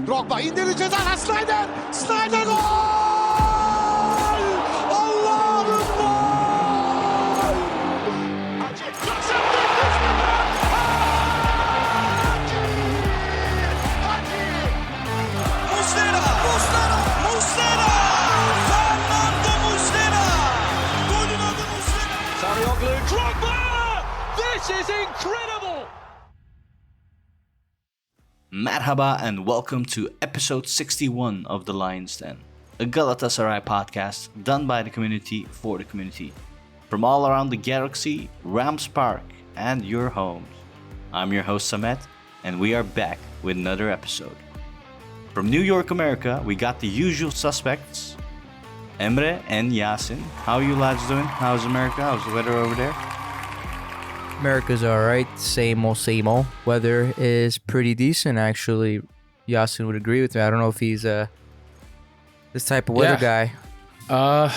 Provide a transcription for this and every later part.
Drogba indirdi ceza. Snyder. Snyder gol! Allah'ım gol! Muslera. Fernando Muslera. Golün adı Muslera. Sarıyoglu. Drogba. This is incredible. Merhaba and welcome to episode 61 of The Lion's Den, a Galatasaray podcast done by the community for the community. From all around the galaxy, Rams Park, and your homes. I'm your host Samet, and we are back with another episode. From New York, America, we got the usual suspects, Emre and Yasin. How are you lads doing? How's America? How's the weather over there? America's alright, same old. Weather is pretty decent, actually. Yasin would agree with me. I don't know if he's this type of weather guy. I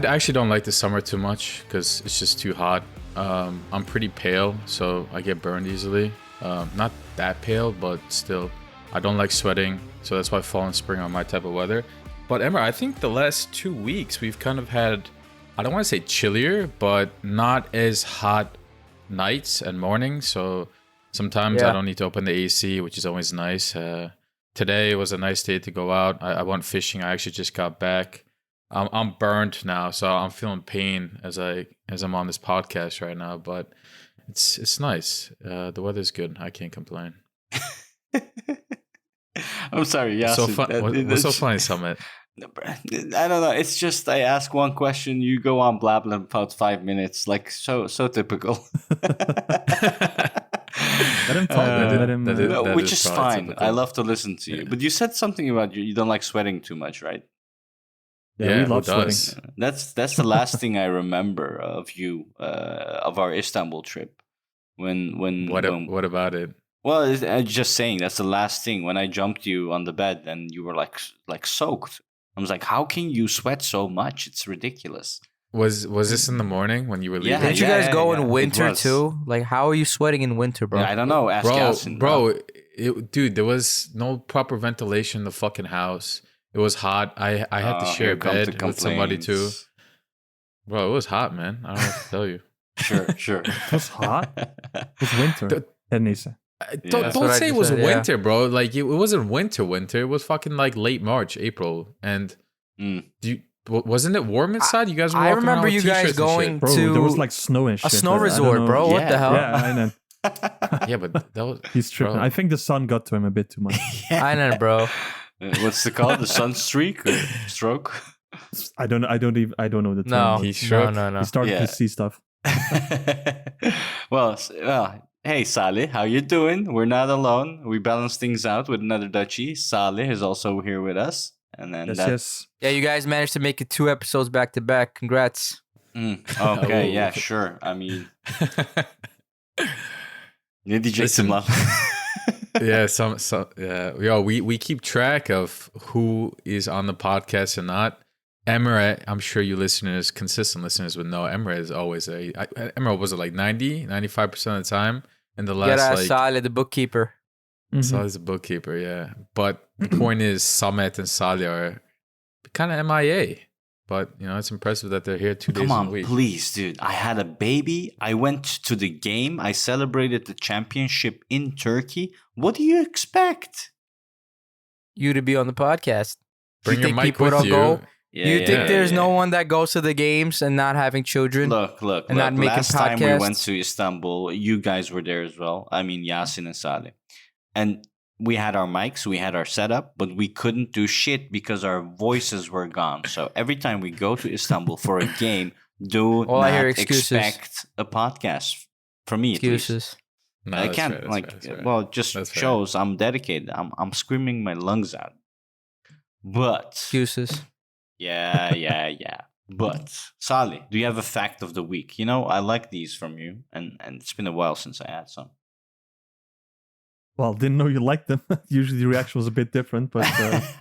actually don't like the summer too much because it's just too hot. I'm pretty pale, so I get burned easily. Not that pale, but still, I don't like sweating, so that's why fall and spring are my type of weather. But Emma, I think the last 2 weeks we've kind of had, I don't want to say chillier, but not as hot nights and mornings, so sometimes I don't need to open the AC, which is always nice. Today was a nice day to go out. I went fishing. I actually just got back. I'm burned now, so I'm feeling pain as I'm on this podcast right now, but it's nice. The weather's good. I can't complain. I'm sorry, Yasin. What's so funny, Samet? I don't know. It's just I ask one question, you go on blabbling about 5 minutes, like so typical. Let him talk. Which is fine. Typical. I love to listen to you. But you said something about you don't like sweating too much, right? Yeah, we love sweating. That's the last thing I remember of you, of our Istanbul trip. What about it? Well, I'm just saying that's the last thing. When I jumped you on the bed and you were like soaked. I was like, how can you sweat so much? It's ridiculous. Was this in the morning when you were leaving? Yeah, didn't you guys go in winter too? Like, how are you sweating in winter, bro? Yeah, I don't know. Ask Yasin. Dude, there was no proper ventilation in the fucking house. It was hot. I had to share a bed with somebody too. Bro, it was hot, man. I don't know what to tell you. Sure. It was hot. It was winter. Don't say it was winter, bro. Like it wasn't winter. It was fucking like late March, April, and wasn't it warm inside? You guys were. I remember you guys going bro, to there was like snow and shit. A snow resort, bro. What the hell? Yeah, I know. Yeah, but that was he's tripping. Bro. I think the sun got to him a bit too much. I know, bro. What's it called? The sun streak or stroke? I don't know the term. No, he struck. No. He started to see stuff. Well, hey Salih, how you doing? We're not alone. We balance things out with another Dutchie. Salih is also here with us. And then Yes. Yeah, you guys managed to make it 2 episodes back to back. Congrats. Okay, yeah, sure. I mean, ne diyeceksin lan? Yeah, we keep track of who is on the podcast and not. Emre, I'm sure you listeners, consistent listeners would know Emre is always Emre was it like 95% of the time in the last Salih, the bookkeeper. Salih's a bookkeeper, yeah. But the point is Samet and Salih are kind of MIA. But, it's impressive that they're here 2 days a week. Come on, please, dude. I had a baby. I went to the game. I celebrated the championship in Turkey. What do you expect? You to be on the podcast. Bring your mic with you. You think there's no one that goes to the games and not having children? Look. Not making last podcasts? time we went to Istanbul, you guys were there as well. I mean, Yasin and Salih. And we had our mics, we had our setup, but we couldn't do shit because our voices were gone. So every time we go to Istanbul for a game, not expect a podcast from me. Excuses. No, I can't. It just shows I'm dedicated. I'm screaming my lungs out. But excuses. Yeah. But Salih, do you have a fact of the week? I like these from you, and it's been a while since I had some. Well, didn't know you liked them. Usually the reaction was a bit different, but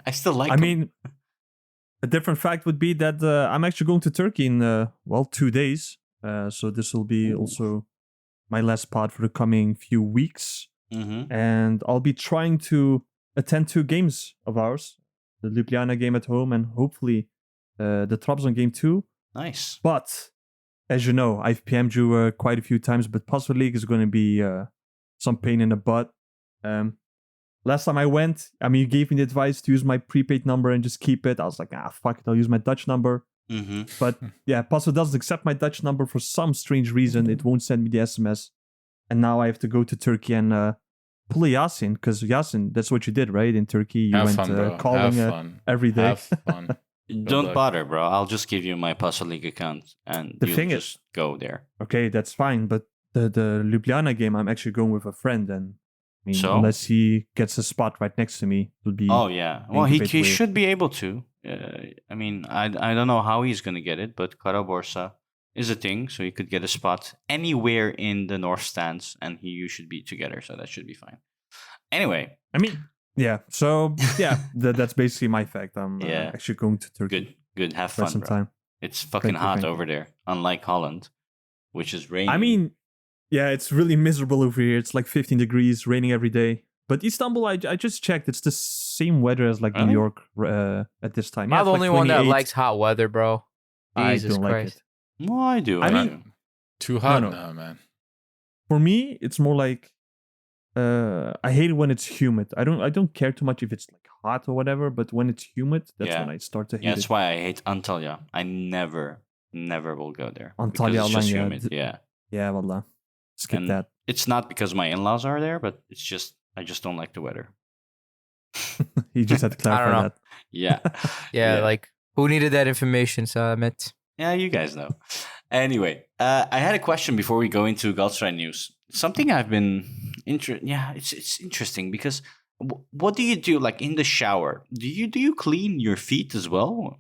I still like them. I mean, a different fact would be that I'm actually going to Turkey in 2 days. So this will be also my last pod for the coming few weeks. Mm-hmm. And I'll be trying to attend 2 games of ours. The Ljubljana game at home and hopefully the Trabzon game too. Nice. But as you know, I've PM'd you quite a few times, but Password League is going to be some pain in the butt. Last time I went, you gave me the advice to use my prepaid number and just keep it. I was like, fuck it, I'll use my Dutch number. Mm-hmm. But yeah, Password doesn't accept my Dutch number for some strange reason. It won't send me the SMS. And now I have to go to Turkey and pull a Yasin, because Yasin, that's what you did, right? In Turkey, you Have went fun, bro. calling Have fun. every day. Have fun. Don't luck. bother, bro. I'll just give you my Puzzle League account and The you'll thing is- just go there. Okay, that's fine. But the Ljubljana game, I'm actually going with a friend. And So? unless he gets a spot right next to me, it'll be... Oh, yeah. Well, a he bit weird. should be able to. I don't know how he's going to get it, but Karaborsa is a thing. So he could get a spot anywhere in the North Stands and you should be together. So that should be fine. Anyway. Yeah. So, yeah, that's basically my fact. I'm Yeah. actually going to Turkey Good. Have for fun, some bro. time. It's fucking Thank you, hot thank you. over there, unlike Holland, which is raining. Yeah, it's really miserable over here. It's like 15 degrees, raining every day. But Istanbul, I just checked. It's the same weather as like Really? New York at this time. I'm Yeah, the it's only like one that 28. likes hot weather, bro. I Jesus don't like Christ. it. Well, I do. I I mean- do. Too hot No. now, man. For me, it's more like I hate it when it's humid. I don't care too much if it's like hot or whatever, but when it's humid, that's Yeah. when I start to hate Yeah, it. that's why I hate Antalya. I never will go there. Antalya, because it's just Alanya, humid. Yeah. Yeah, wallah. Skip And that. It's not because my in-laws are there, but it's just I just don't like the weather. You just had to I don't clarify know. that. Yeah. Yeah, Yeah. like who needed that information, Samet? Yeah, you guys know. Anyway, I had a question before we go into Galatasaray news. Something I've been it's interesting because what do you do like in the shower? Do you clean your feet as well?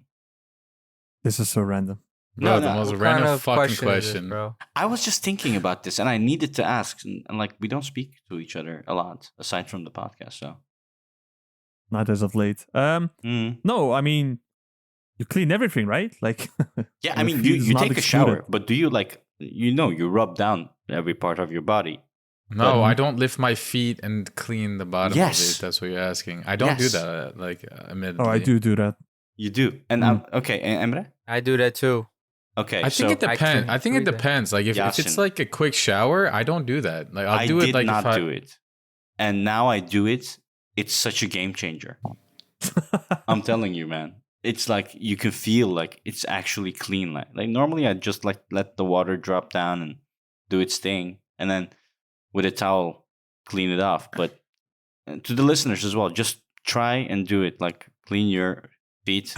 This is so random. Bro, No, the no, most What random kind of fucking question is this, question. bro? I was just thinking about this and I needed to ask and like we don't speak to each other a lot aside from the podcast, so. Not as of late. Mm. No, I mean, you clean everything, right? Like, Yeah, I your mean, feet is you not take a excluded. shower, but do you like, you rub down every part of your body? No, I don't lift my feet and clean the bottom Yes. of it. That's what you're asking. I don't do Yes. that, admittedly. Oh, I do that. You do. And okay, Emre? I do that too. Okay, I think so it depends. can I think it agree that. depends. Like if it's Yasin. like a quick shower, I don't do that. Like I'll I do did it like not if I do it. And now I do it. It's such a game changer. I'm telling you, man. It's like you can feel like it's actually clean. Like normally I just like let the water drop down and do its thing, and then with a towel clean it off. But to the listeners as well, just try and do it. Like clean your feet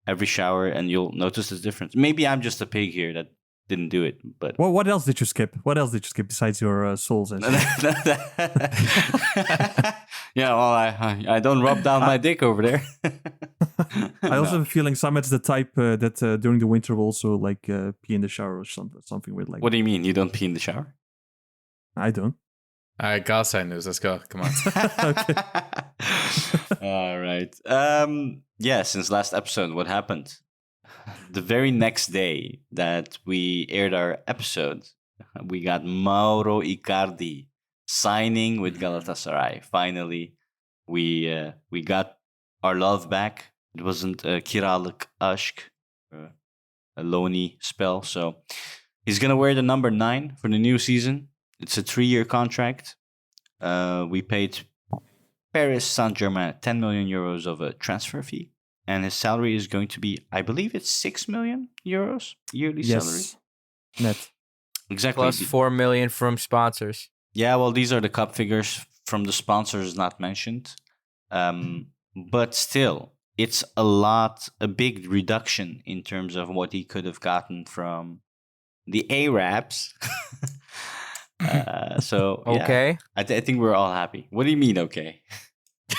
every shower, and you'll notice the difference. Maybe I'm just a pig here that didn't do it, but Well, what else did you skip? What else did you skip besides your soles? And shit? yeah, well, I don't rub down my dick over there. I also have a feeling Samet's the type that during the winter will also like pee in the shower or something weird like What do you mean? You don't pee in the shower? I don't. All right, Galatasaray news. Let's go. Come on. All right. Yeah, since last episode, what happened? The very next day that we aired our episode, we got Mauro Icardi signing with Galatasaray. Finally, we got our love back. It wasn't a kiralık aşk, a loany spell. So he's gonna wear the number 9 for the new season. It's a 3-year contract. We paid Paris Saint-Germain 10 million euros of a transfer fee. And his salary is going to be, I believe it's 6 million euros yearly salary. Yes. Net. Exactly. Plus 4 million from sponsors. Yeah, well, these are the cup figures from the sponsors not mentioned. But still, it's a big reduction in terms of what he could have gotten from the Arabs. So, yeah, Okay. I think we're all happy. What do you mean, okay?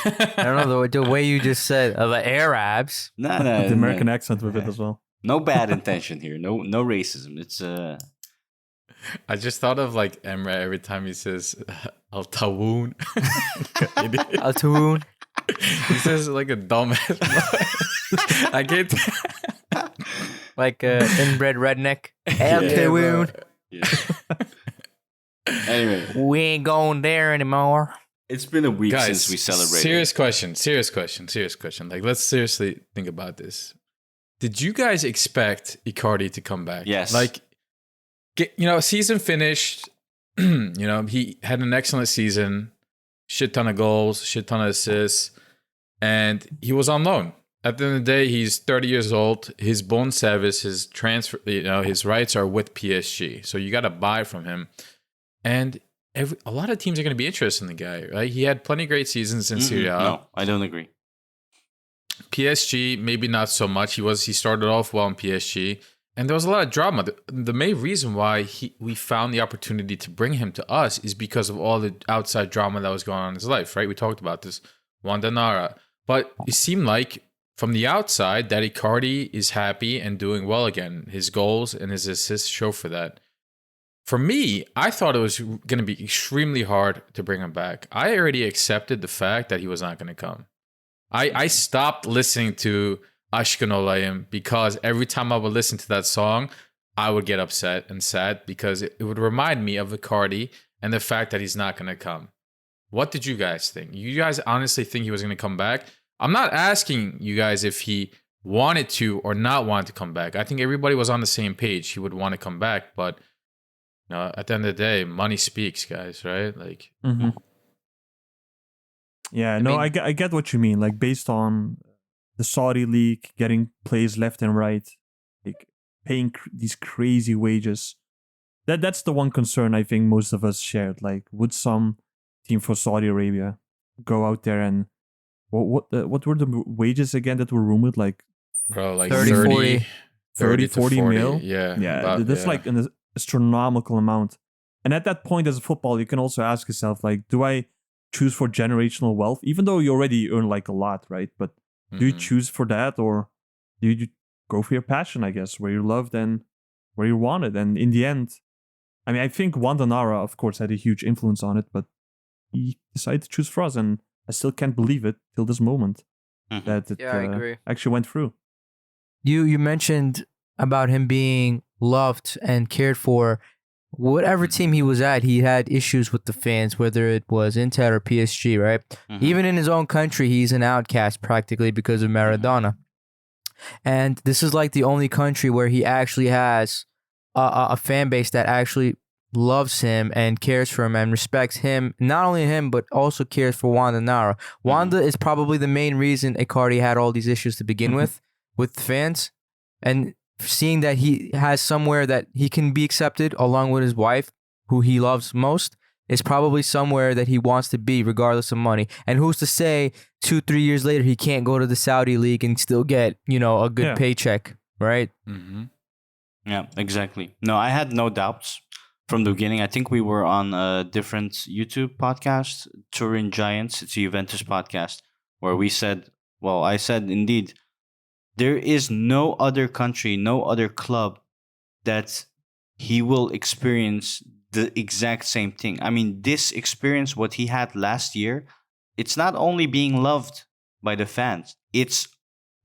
I don't know the way you just said the Arabs. No, The American accent with it as well. No bad intention here. No racism. It's I just thought of like Emre every time he says Al Tawoon. Altoon. He says like a dumbass. I get Like inbred redneck. Altoon. yeah. Anyway, We ain't going there anymore. It's been a week Guys, since we celebrated. Serious question. Like, let's seriously think about this. Did you guys expect Icardi to come back? Yes. Like, season finished. He had an excellent season. Shit ton of goals, shit ton of assists. And he was on loan. At the end of the day, he's 30 years old. His bone service, his transfer, his rights are with PSG. So you got to buy from him. And a lot of teams are going to be interested in the guy, right? He had plenty of great seasons in Serie A. No, I don't agree. PSG, maybe not so much. He started off well in PSG. And there was a lot of drama. The main reason why we found the opportunity to bring him to us is because of all the outside drama that was going on in his life, right? We talked about this. Wanda Nara. But it seemed like from the outside that Icardi is happy and doing well again. His goals and his assists show for that. For me, I thought it was going to be extremely hard to bring him back. I already accepted the fact that he was not going to come. I stopped listening to Aşkın Olayım because every time I would listen to that song, I would get upset and sad because it would remind me of Icardi and the fact that he's not going to come. What did you guys think? You guys honestly think he was going to come back? I'm not asking you guys if he wanted to or not wanted to come back. I think everybody was on the same page. He would want to come back, but at the end of the day, money speaks, guys, right? Like, Yeah, I get what you mean. Like, based on the Saudi league getting plays left and right, like paying these crazy wages. That's the one concern I think most of us shared. Like, would some team for Saudi Arabia go out there and what were the wages again that were rumored? Like, bro, like 30, 40 mil. Yeah, That's like an astronomical amount. And at that point, as a football, you can also ask yourself, like, do I choose for generational wealth, even though you already earn like a lot, right? But do you choose for that, or do you go for your passion, I guess, where you're loved and where you're wanted? And in the end, I mean, I think Wanda Nara, of course, had a huge influence on it, but he decided to choose for us, and I still can't believe it till this moment that it I agree. actually went through. You mentioned about him being loved and cared for. Whatever team he was at, he had issues with the fans, whether it was Inter or PSG, right? Even in his own country, he's an outcast practically because of Maradona. And this is like the only country where he actually has a fan base that actually loves him and cares for him and respects him. Not only him, but also cares for Wanda Nara. Wanda is probably the main reason Icardi had all these issues to begin with fans. And seeing that he has somewhere that he can be accepted along with his wife, who he loves most, is probably somewhere that he wants to be regardless of money. And who's to say 2-3 years later he can't go to the Saudi league and still get, a good paycheck, right? Yeah, exactly. No, I had no doubts from the beginning. I think we were on a different YouTube podcast, Turin Giants. It's a Juventus podcast, where I said, indeed, there is no other country, no other club that he will experience the exact same thing. I mean, this experience, what he had last year, it's not only being loved by the fans, it's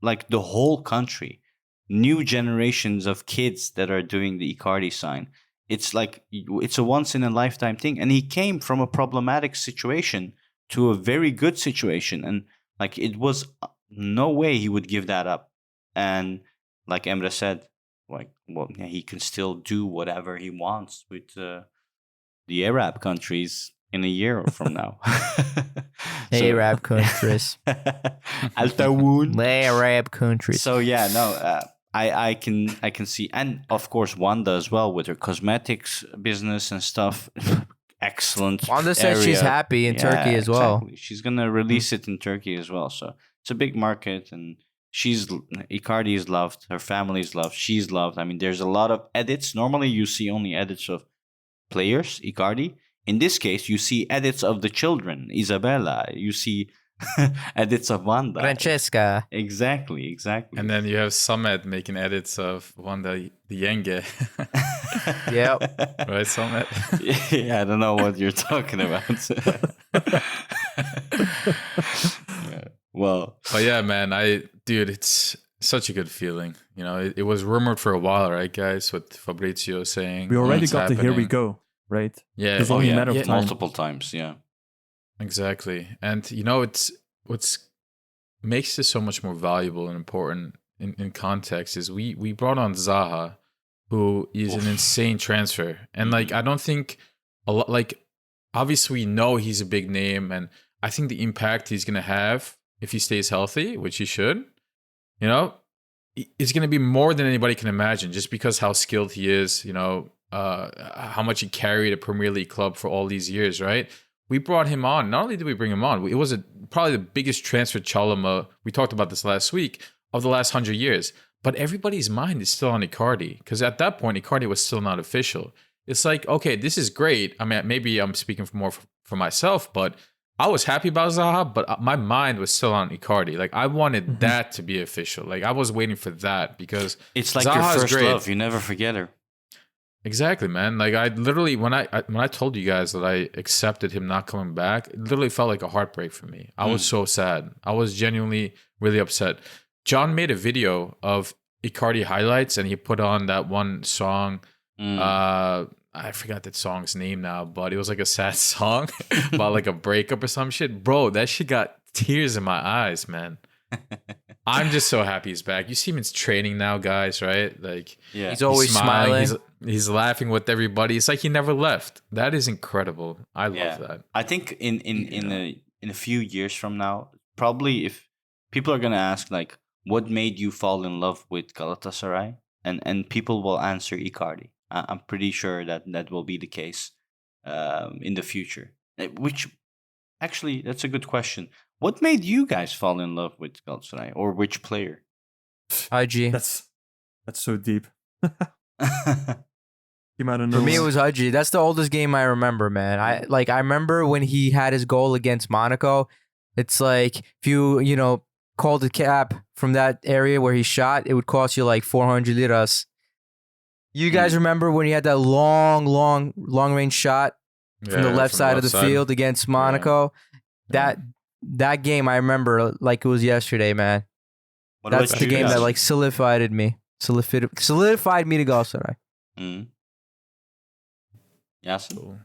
like the whole country. New generations of kids that are doing the Icardi sign. It's like, it's a once in a lifetime thing. And he came from a problematic situation to a very good situation. And like, it was no way he would give that up. And like Emre said, he can still do whatever he wants with the Arab countries in a year from now. Arab countries. Al-Tawoon. Arab countries. So yeah, no, I can see, and of course Wanda as well with her cosmetics business and stuff. Excellent. Wanda says she's happy in Turkey as well. Exactly. She's gonna release it in Turkey as well. So it's a big market, and Icardi is loved. Her family is loved. She's loved. I mean, there's a lot of edits. Normally, you see only edits of players, Icardi. In this case, you see edits of the children, Isabella. You see edits of Wanda. Francesca. Exactly. And then you have Samet making edits of Wanda the Yenge. Yep. Right, Samet? Yeah, I don't know what you're talking about. Yeah. Well. But yeah, man, it's such a good feeling. It was rumored for a while, right, guys? What Fabrizio was saying. We already what's got happening. the here we go, right? Yeah. It's only a matter of yeah, time. multiple times, yeah. Exactly. And what's makes this so much more valuable and important in context is we brought on Zaha, who is an insane transfer. And like I don't think a lot like obviously we know he's a big name, and I think the impact he's gonna have if he stays healthy, which he should, it's gonna be more than anybody can imagine, just because how skilled he is, how much he carried a Premier League club for all these years, right? We brought him on. Not only did we bring him on, it was probably the biggest transfer chalama, we talked about this last week, of the last 100 years. But everybody's mind is still on Icardi, because at that point, Icardi was still not official. It's like, okay, this is great. I mean, maybe I'm speaking for myself, but I was happy about Zaha, but my mind was still on Icardi. Like, I wanted that to be official. Like, I was waiting for that, because It's like Zaha your is first great. love. You never forget her. Exactly, man. Like I literally, when I told you guys that I accepted him not coming back, it literally felt like a heartbreak for me. I was so sad. I was genuinely really upset. John made a video of Icardi highlights, and he put on that one song. I forgot that song's name now, but it was like a sad song about like a breakup or some shit. Bro, that shit got tears in my eyes, man. I'm just so happy he's back. You see him in training now, guys, right? Like, Yeah. He's always smiling. He's laughing with everybody. It's like he never left. That is incredible. I love that. I think in a few years from now, probably if people are gonna ask like, what made you fall in love with Galatasaray, and people will answer Icardi. I'm pretty sure that will be the case in the future. Which actually, that's a good question. What made you guys fall in love with Galatasaray, or which player? IG. That's so deep. Came out of For me, it nowhere. was IG. That's the oldest game I remember, man. I remember when he had his goal against Monaco. It's like if you called a cab from that area where he shot, it would cost you like 400 liras. You guys remember when he had that long range shot from the left side of the field against Monaco? That game I remember like it was yesterday, man. What That's about the you game guys? that like solidified me to Galatasaray. Yasin? Cool.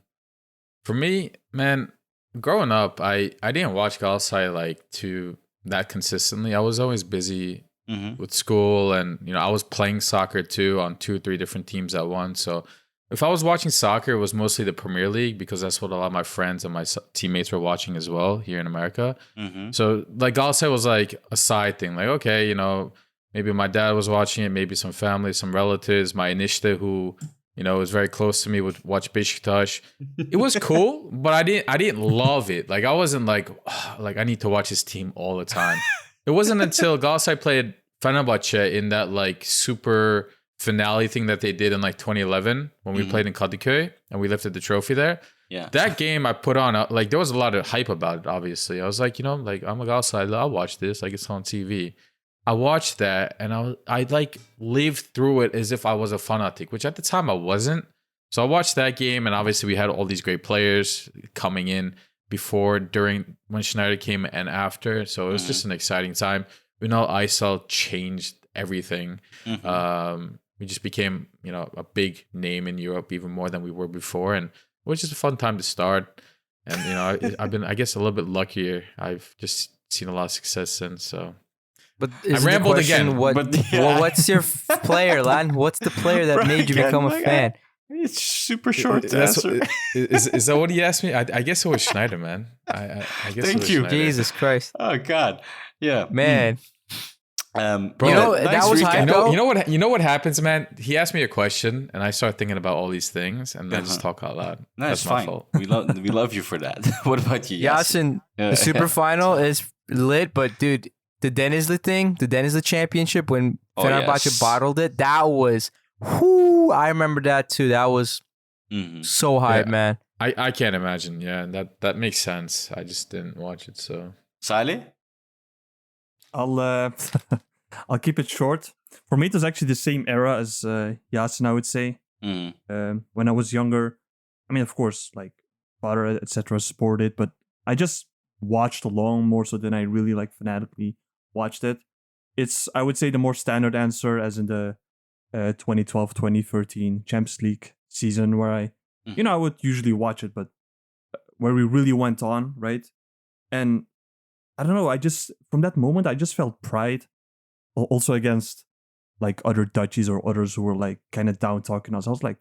For me, man, growing up, I didn't watch Galatasaray like to that consistently. I was always busy with school, and I was playing soccer too on 2 or 3 different teams at once. So if I was watching soccer, it was mostly the Premier League, because that's what a lot of my friends and my teammates were watching as well here in America. So like Galatasaray was like a side thing. Like, okay, maybe my dad was watching it, maybe some family, some relatives, my inishte who was very close to me would watch Beşiktaş. It was cool, but I didn't love it. Like I wasn't like I need to watch his team all the time. It wasn't until Galatasaray played Fenerbahçe in that like super finale thing that they did in like 2011 when we played in Kadıköy and we lifted the trophy there. Yeah. That game I put on, like there was a lot of hype about it, obviously. I was like, like I'm a Galatasaray, I'll watch this. Like it's on TV. I watched that and I like lived through it as if I was a fanatic, which at the time I wasn't. So I watched that game, and obviously we had all these great players coming in before, during, when Schneider came, and after. So it was just an exciting time. Ünal Aysal changed everything. We just became, a big name in Europe even more than we were before, and it was just a fun time to start. And I've been, I guess, a little bit luckier. I've just seen a lot of success since. So. But I rambled again. What's your player, Lan? What's the player that made you become a fan? It's super short to answer. Is that what he asked me? I guess it was Schneider, man. I guess Thank it was you. Schneider. Jesus Christ, Oh God, yeah, man. Bro, that was hype, though. You know what happens, man? He asked me a question, and I start thinking about all these things, and I just talk out loud. No, That's it's my fine. fault. We love you for that. What about you, Yasin, the super final is lit, but dude, the Denizli championship when Oh, Fenerbahçe yes. bottled it, that was, I remember that too. That was so hype, Yeah. man. I can't imagine. Yeah, that makes sense. I just didn't watch it, so. Salih? I'll keep it short. For me, it was actually the same era as Yasin, I would say. When I was younger, I mean, of course, like father, etc., supported, but I just watched along more so than I really like fanatically watched it. It's, I would say, the more standard answer, as in the 2012-2013 Champions League season, where I would usually watch it, but where we really went on, right? And I don't know, from that moment, I just felt pride. Also against like other Dutchies or others who were like kind of down talking us. I was like,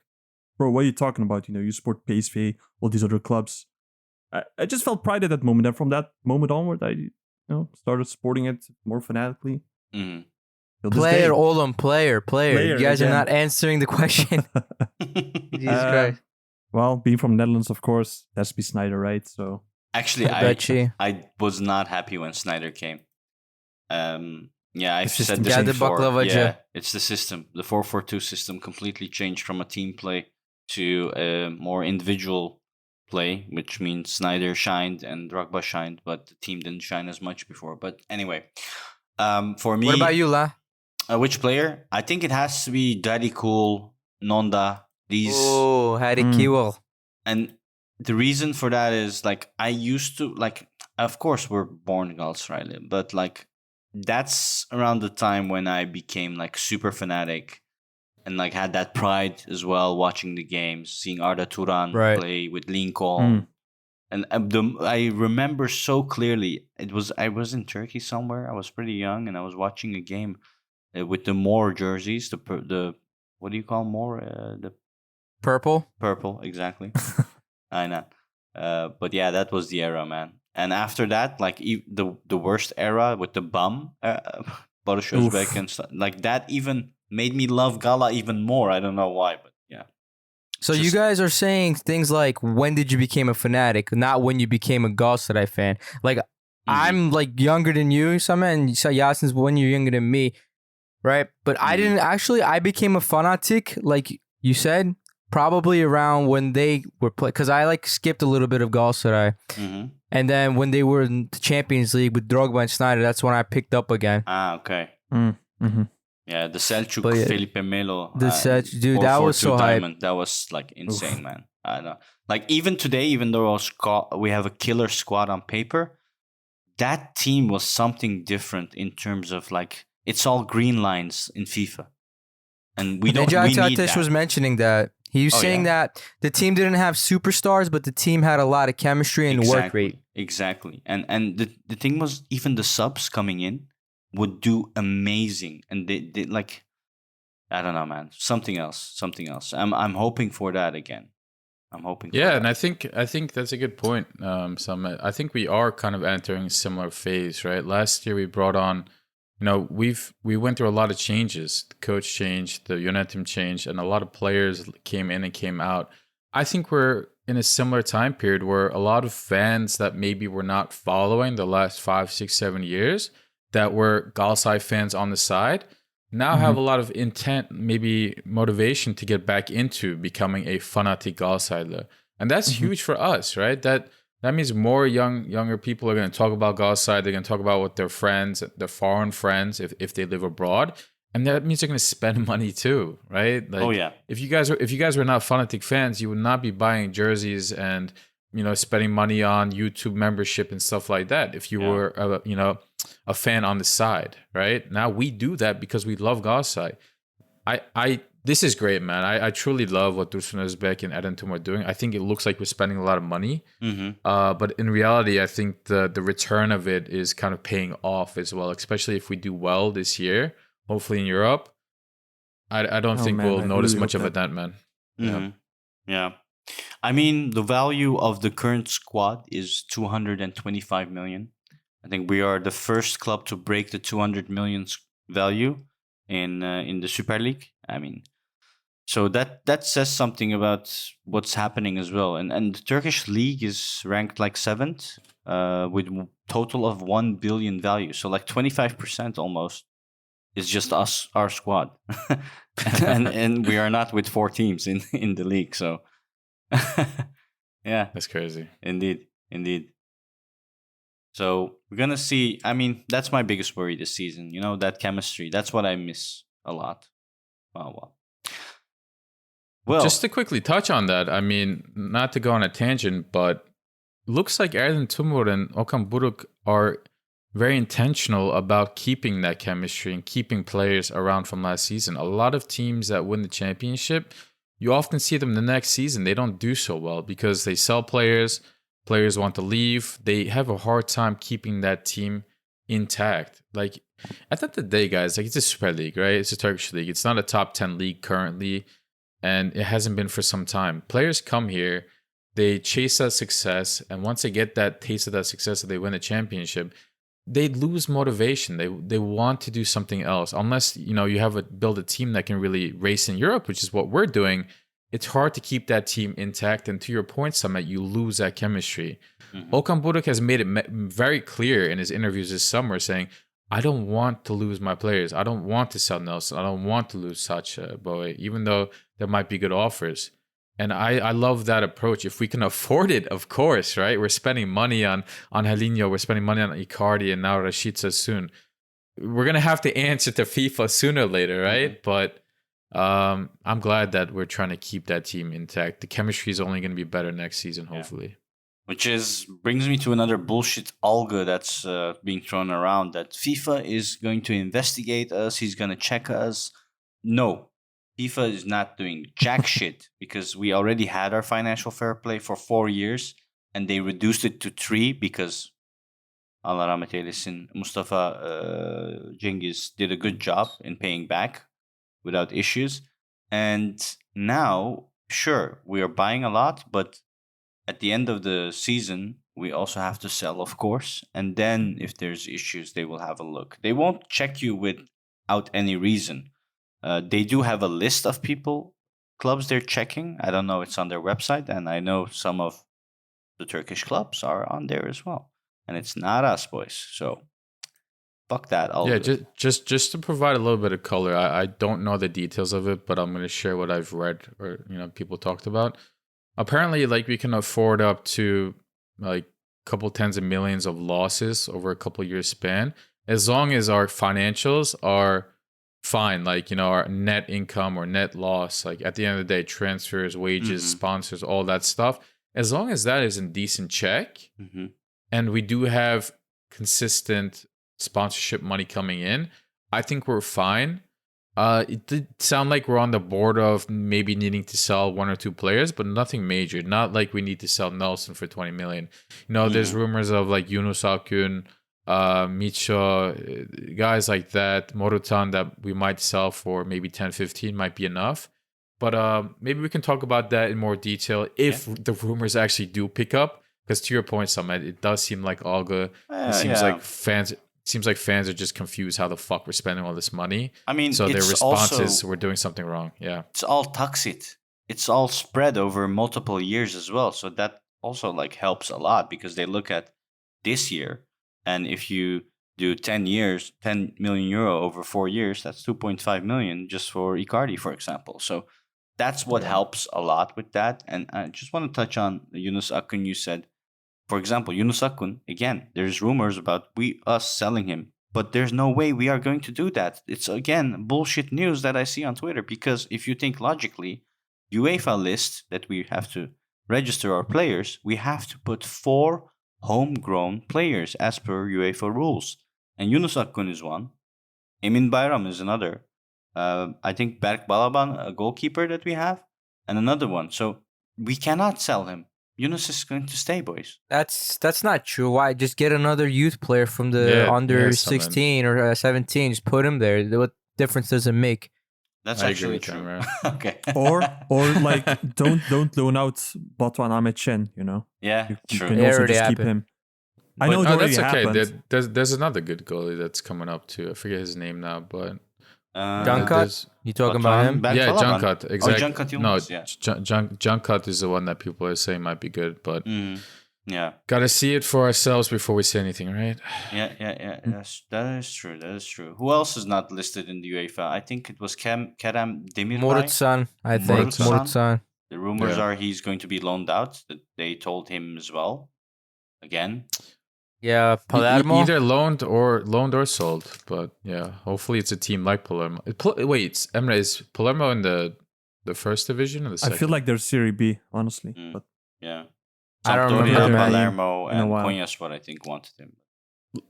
bro, what are you talking about? You know, you support PSV, all these other clubs. I just felt pride at that moment. And from that moment onward, I started supporting it more fanatically. Mhm. Till this Player, day. Olam, player. Player, You guys again. are not answering the question. Jesus Christ. Well, being from Netherlands, of course, that's be Snyder, right? So Actually, Dutchie. I was not happy when Snyder came. Yeah, I've The said system. this Geldi before. baklavacı. Yeah, it's the system. The 4-4-2 system completely changed from a team play to a more individual play, which means Snyder shined and Drogba shined, but the team didn't shine as much before. But anyway, for me, What about you, La? which player? I think it has to be Daddy Cool, Nonda. These Oh, Harry Kewell. and the reason for that is like I used to like. Of course, we're born Galatasaray, but like that's around the time when I became like super fanatic and like had that pride as well, watching the games, seeing Arda Turan Right. play with Lincoln. And I remember so clearly. I was in Turkey somewhere. I was pretty young, and I was watching a game with the Moore jerseys. The what do you call Moore? The Purple. purple, exactly. I know. But yeah, that was the era, man. And after that, like the worst era with the bum, Barış Özbek and stuff like that, even made me love Gala even more. I don't know why, but yeah. So you guys are saying things like, when did you become a fanatic? Not when you became a Galatasaray fan. Like, I'm like younger than you, Samet, and Yasin's 1 year younger than me, right? But I didn't actually. I became a fanatic, like you said, probably around when they were playing. Because I like skipped a little bit of Galatasaray. And then when they were in the Champions League with Drogba and Snyder, that's when I picked up again. Ah, okay. Yeah, the Selçuk, But yeah, Felipe Melo. the Selçuk, dude, that was 4-4-2 so hype. diamond. That was like insane, man. I know. Like even today, even though we have a killer squad on paper, that team was something different in terms of like it's all green lines in FIFA, and we don't. We Necati need Ateş that. was mentioning that. He was saying that the team didn't have superstars, but the team had a lot of chemistry and work rate. Exactly. And the thing was, even the subs coming in would do amazing, and they like, I don't know, man, something else. I'm hoping for that again. I'm hoping. For that. And I think that's a good point, Samet. I think we are kind of entering a similar phase, right? Last year we brought on, we went through a lot of changes. The coach changed, the United changed, and a lot of players came in and came out. I think we're in a similar time period where a lot of fans that maybe were not following the last 5, 6, 7 years, that were Galatasaray fans on the side, now have a lot of intent, maybe motivation to get back into becoming a fanatic Galatasaraylı. And that's huge for us, right? That means more younger people are going to talk about Galatasaray. They're going to talk about with their friends, their foreign friends, if they live abroad. And that means they're going to spend money too, right? Like, Oh, yeah. If you guys were not fanatic fans, you would not be buying jerseys and spending money on YouTube membership and stuff like that. If you were a fan on the side, right? Now we do that because we love Galatasaray. This is great, man. I truly love what Dursun Özbek and Eren Tüm are doing. I think it looks like we're spending a lot of money, but in reality, I think the return of it is kind of paying off as well. Especially if we do well this year, hopefully in Europe. I don't think we'll notice much of that, man. Yeah. I mean, the value of the current squad is 225 million. I think we are the first club to break the 200 million value in the Super League. I mean, so that says something about what's happening as well. And the Turkish league is ranked like 7th with total of 1 billion value. So like 25% almost is just us, our squad, and we are not with 4 teams in the league. So. Yeah, That's crazy. Indeed. So we're gonna see. I mean, that's my biggest worry this season. That chemistry. That's what I miss a lot. Well. Just to quickly touch on that, I mean, not to go on a tangent, but looks like Erdem Timur and Okan Buruk are very intentional about keeping that chemistry and keeping players around from last season. A lot of teams that win the championship, you often see them the next season, they don't do so well because they sell players, Players want to leave. They have a hard time keeping that team intact. Like, at the end of the day, guys, like, it's a Super League, right? It's a Turkish league. It's not a top 10 league currently, and it hasn't been for some time. Players come here, they chase that success, and once they get that taste of that success, they win a championship, they lose motivation. They want to do something else. Unless, you know, you have build a team that can really race in Europe, which is what we're doing. It's hard to keep that team intact. And to your point, Samet, you lose that chemistry. Okan Buruk has made it very clear in his interviews this summer, saying, I don't want to lose my players. I don't want to sell Nelson. I don't want to lose Sacha Boey, even though there might be good offers. And I love that approach. If we can afford it, of course, right? We're spending money on Helinho. We're spending money on Icardi and now Rashica soon. We're going to have to answer to FIFA sooner or later, right? But I'm glad that we're trying to keep that team intact. The chemistry is only going to be better next season, hopefully. Which brings me to another bullshit alga that's being thrown around, that FIFA is going to investigate us. He's going to check us. No, FIFA is not doing jack shit, because we already had our financial fair play for 4 years and they reduced it to 3 because Allah rahmet eylesin, Mustafa Cengiz did a good job in paying back without issues. And now, sure, we are buying a lot, but at the end of the season, we also have to sell, of course. And then if there's issues, they will have a look. They won't check you without any reason. They do have a list of clubs they're checking. I don't know, it's on their website. And I know some of the Turkish clubs are on there as well. And it's not us, boys. So fuck that. Just to provide a little bit of color, I don't know the details of it, but I'm going to share what I've read or people talked about. Apparently, like, we can afford up to like a couple tens of millions of losses over a couple years span, as long as our financials are fine, like, our net income or net loss, like at the end of the day, transfers, wages, sponsors, all that stuff. As long as that is in decent check, and we do have consistent sponsorship money coming in, I think we're fine. It did sound like we're on the board of maybe needing to sell 1 or 2 players, but nothing major. Not like we need to sell Nelson for 20 million. There's rumors of like Yunus Akgün, Micho, guys like that, Morutan, that we might sell for maybe 10, 15 might be enough. But maybe we can talk about that in more detail if the rumors actually do pick up. Because to your point, Samet, it does seem like Olga. It seems like fans. Seems like fans are just confused how the fuck we're spending all this money. I mean, so their response is we're doing something wrong. Yeah, it's all toxic. It's all spread over multiple years as well. So that also like helps a lot, because they look at this year, and if you do 10 years, 10 million euro over 4 years, that's 2.5 million just for Icardi, for example. So that's what helps a lot with that. And I just want to touch on Yunus Akgün. You said, for example, Yunus Akgün, again, there's rumors about us selling him, but there's no way we are going to do that. It's, again, bullshit news that I see on Twitter, because if you think logically, UEFA list that we have to register our players, we have to put 4 homegrown players as per UEFA rules. And Yunus Akgün is one. Emin Bayram is another. I think Berk Balaban, a goalkeeper that we have, and another one. So we cannot sell him. Yunus is going to stay, boys. That's not true. Why? Just get another youth player from the under 16 or 17. Just put him there. What difference does it make? That's actually true. Okay. or like don't loan out Batuhan Ahmet Şen, Yeah, you true. can also just keep him. I know it already that's okay. happened. There's another good goalie that's coming up too. I forget his name now, but Juncut? You talking about him? Yeah, Juncut. Exactly. Juncut Yilmaz, Juncut is the one that people are saying might be good, but yeah, gotta see it for ourselves before we say anything, right? Yeah. That is true. Who else is not listed in the UEFA? I think it was Kerem Demirbay. Morutsan, I think. Morutsan. The rumors are he's going to be loaned out. That they told him as well. Again. Yeah, Palermo. Either loaned or sold, but yeah, hopefully it's a team like Palermo. Wait, Emre, is Palermo in the first division or the second? I feel like they're Serie B, honestly. But yeah, I don't remember. Palermo and Konyaspor, I think, wanted him.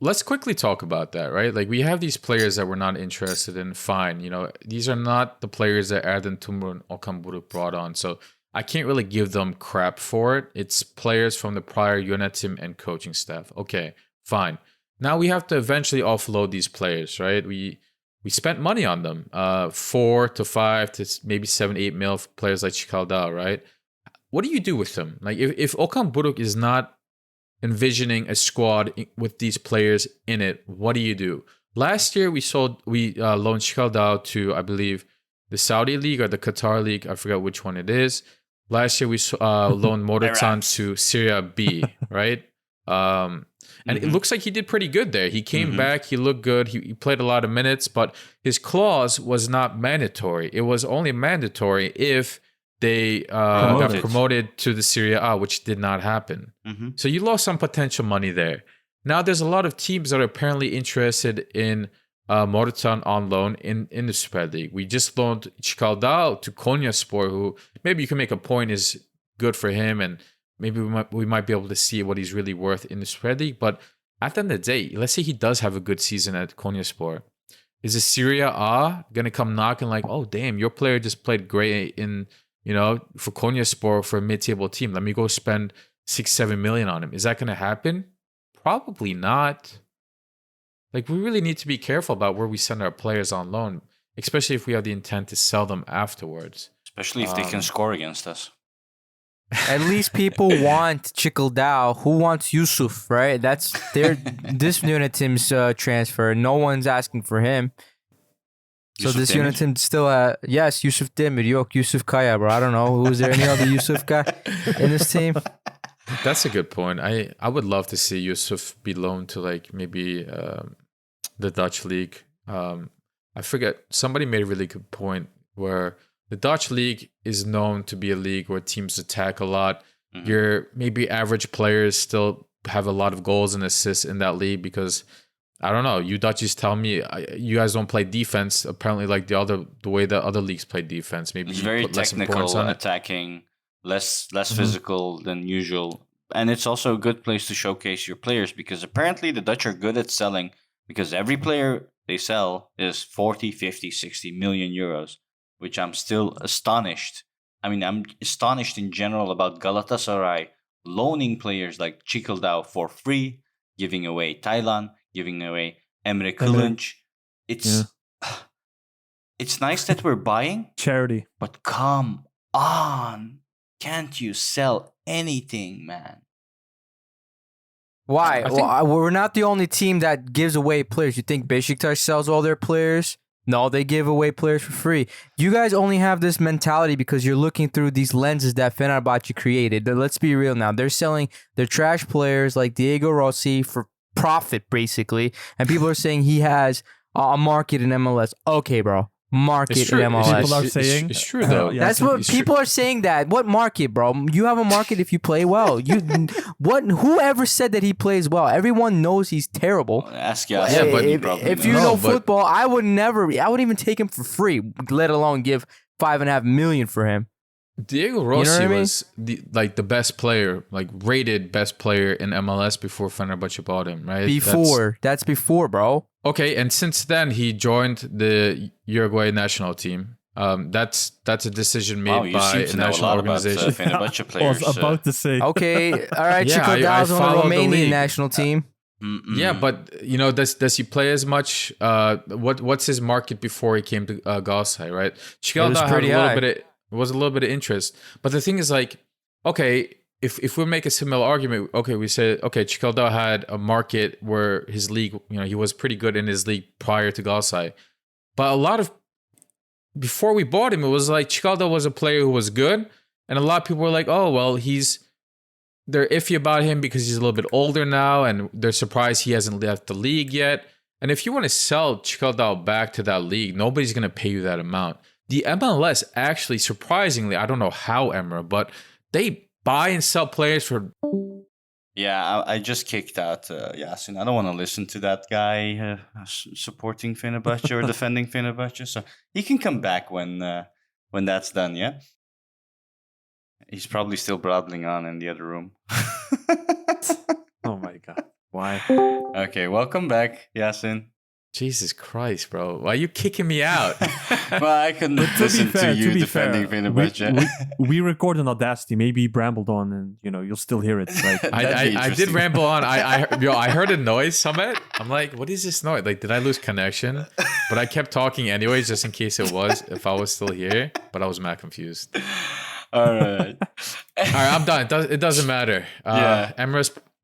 Let's quickly talk about that, right? Like, we have these players that we're not interested in. Fine, these are not the players that Erden Tumur and Okan Buruk brought on. So I can't really give them crap for it. It's players from the prior Yönetim and coaching staff. Okay, fine. Now we have to eventually offload these players, right? We spent money on them, 4 to 5 to maybe 7, 8 mil for players like Çikaldao, right? What do you do with them? Like if Okan Buruk is not envisioning a squad with these players in it, what do you do? Last year we loaned Çikaldao to, I believe, the Saudi League or the Qatar League. I forgot which one it is. Last year we loaned Morutan to Serie B, right? And it looks like he did pretty good there. He came back, he looked good, he played a lot of minutes, but his clause was not mandatory. It was only mandatory if they got promoted to the Serie A, which did not happen. So you lost some potential money there. Now there's a lot of teams that are apparently interested in Morutan on loan in the Super League. We just loaned Çikaldao to Konyaspor, who maybe you can make a point is good for him, and maybe we might be able to see what he's really worth in the Super League. But at the end of the day, let's say he does have a good season at Konyaspor. Is the Serie A going to come knocking like, oh, damn, your player just played great for Konyaspor for a mid-table team. Let me go spend 6-7 million on him. Is that going to happen? Probably not. Like, we really need to be careful about where we send our players on loan, especially if we have the intent to sell them afterwards. Especially if they can score against us. At least people want Çikaldao. Who wants Yusuf, right? That's this Yönetim's transfer. No one's asking for him. So Yusuf this Demir? Yönetim still, yes, Yusuf Demir. Yok, Yusuf Kaya, bro. I don't know. Who's there any other Yusuf guy in this team? That's a good point. I would love to see Yusuf be loaned to like maybe the Dutch league. I forget. Somebody made a really good point where the Dutch league is known to be a league where teams attack a lot. Your maybe average players still have a lot of goals and assists in that league because I don't know. You Dutchies tell me you guys don't play defense. Apparently, like the way that other leagues play defense. Maybe It's you very put less technical, importance on it. attacking, less physical than usual. And it's also a good place to showcase your players because apparently the Dutch are good at selling because every player they sell is 40, 50, 60 million euros, which I'm still astonished. I mean, I'm astonished in general about Galatasaray loaning players like Çikaldao for free, giving away Taylan, giving away Emre Kılınç. It's nice that we're buying, Charity. but come on. Can't you sell anything, man? Why? I think- We're not the only team that gives away players. You think Beşiktaş sells all their players? No, they give away players for free. You guys only have this mentality because you're looking through these lenses that Fenerbahçe created. But let's be real now. They're selling their trash players like Diego Rossi for profit, basically. And people are saying he has a market in MLS. Okay, bro. Market It's true. in MLS. People are saying It's true though. Yeah. That's what It's true. people are saying. That what market, bro? You have a market if you play well. Whoever said that he plays well? Everyone knows he's terrible. Ask Yasin. Yeah, but if you No, know but- football, I would wouldn't even take him for free, let alone give $5.5 million for him. Diego Rossi what I mean? was the best player, like rated best player in MLS before Fenerbahçe bought him, right? That's before, bro. Okay, and since then he joined the Uruguay national team. That's a decision made Wow, you by seem a to know a national lot about organization. Fenerbahçe I players. was about to say. Okay, all right. Yeah, Çikaldao's I on the follow the Romanian league. national team. Yeah, but does he play as much? What's his market before he came to Galatasaray, right? Çikaldao had pretty high. was a little bit of interest, but the thing is, like, okay, if we make a similar argument, okay, we say, okay, Çikaldao had a market where his league, he was pretty good in his league prior to Galatasaray, but before we bought him, it was like Çikaldao was a player who was good, and a lot of people were like, oh, well, they're iffy about him because he's a little bit older now, and they're surprised he hasn't left the league yet. And if you want to sell Çikaldao back to that league, nobody's going to pay you that amount. The MLS actually, surprisingly, I don't know how, Emre, but they buy and sell players for... Yeah, I just kicked out Yasin. I don't want to listen to that guy supporting Fenerbahçe or defending Fenerbahçe. So he can come back when that's done, yeah? He's probably still brabbling on in the other room. Oh my god. Why? Okay, welcome back, Yasin. Jesus Christ, bro. Why are you kicking me out? Well, I can listen to you defending Fenerbahce. we record on Audacity. Maybe he rambled on, and you'll still hear it. Right? I did ramble on. I heard a noise, Samet. I'm like, what is this noise? Like, did I lose connection? But I kept talking anyways, just in case if I was still here. But I was mad confused. All right, I'm done. It doesn't matter. Yeah.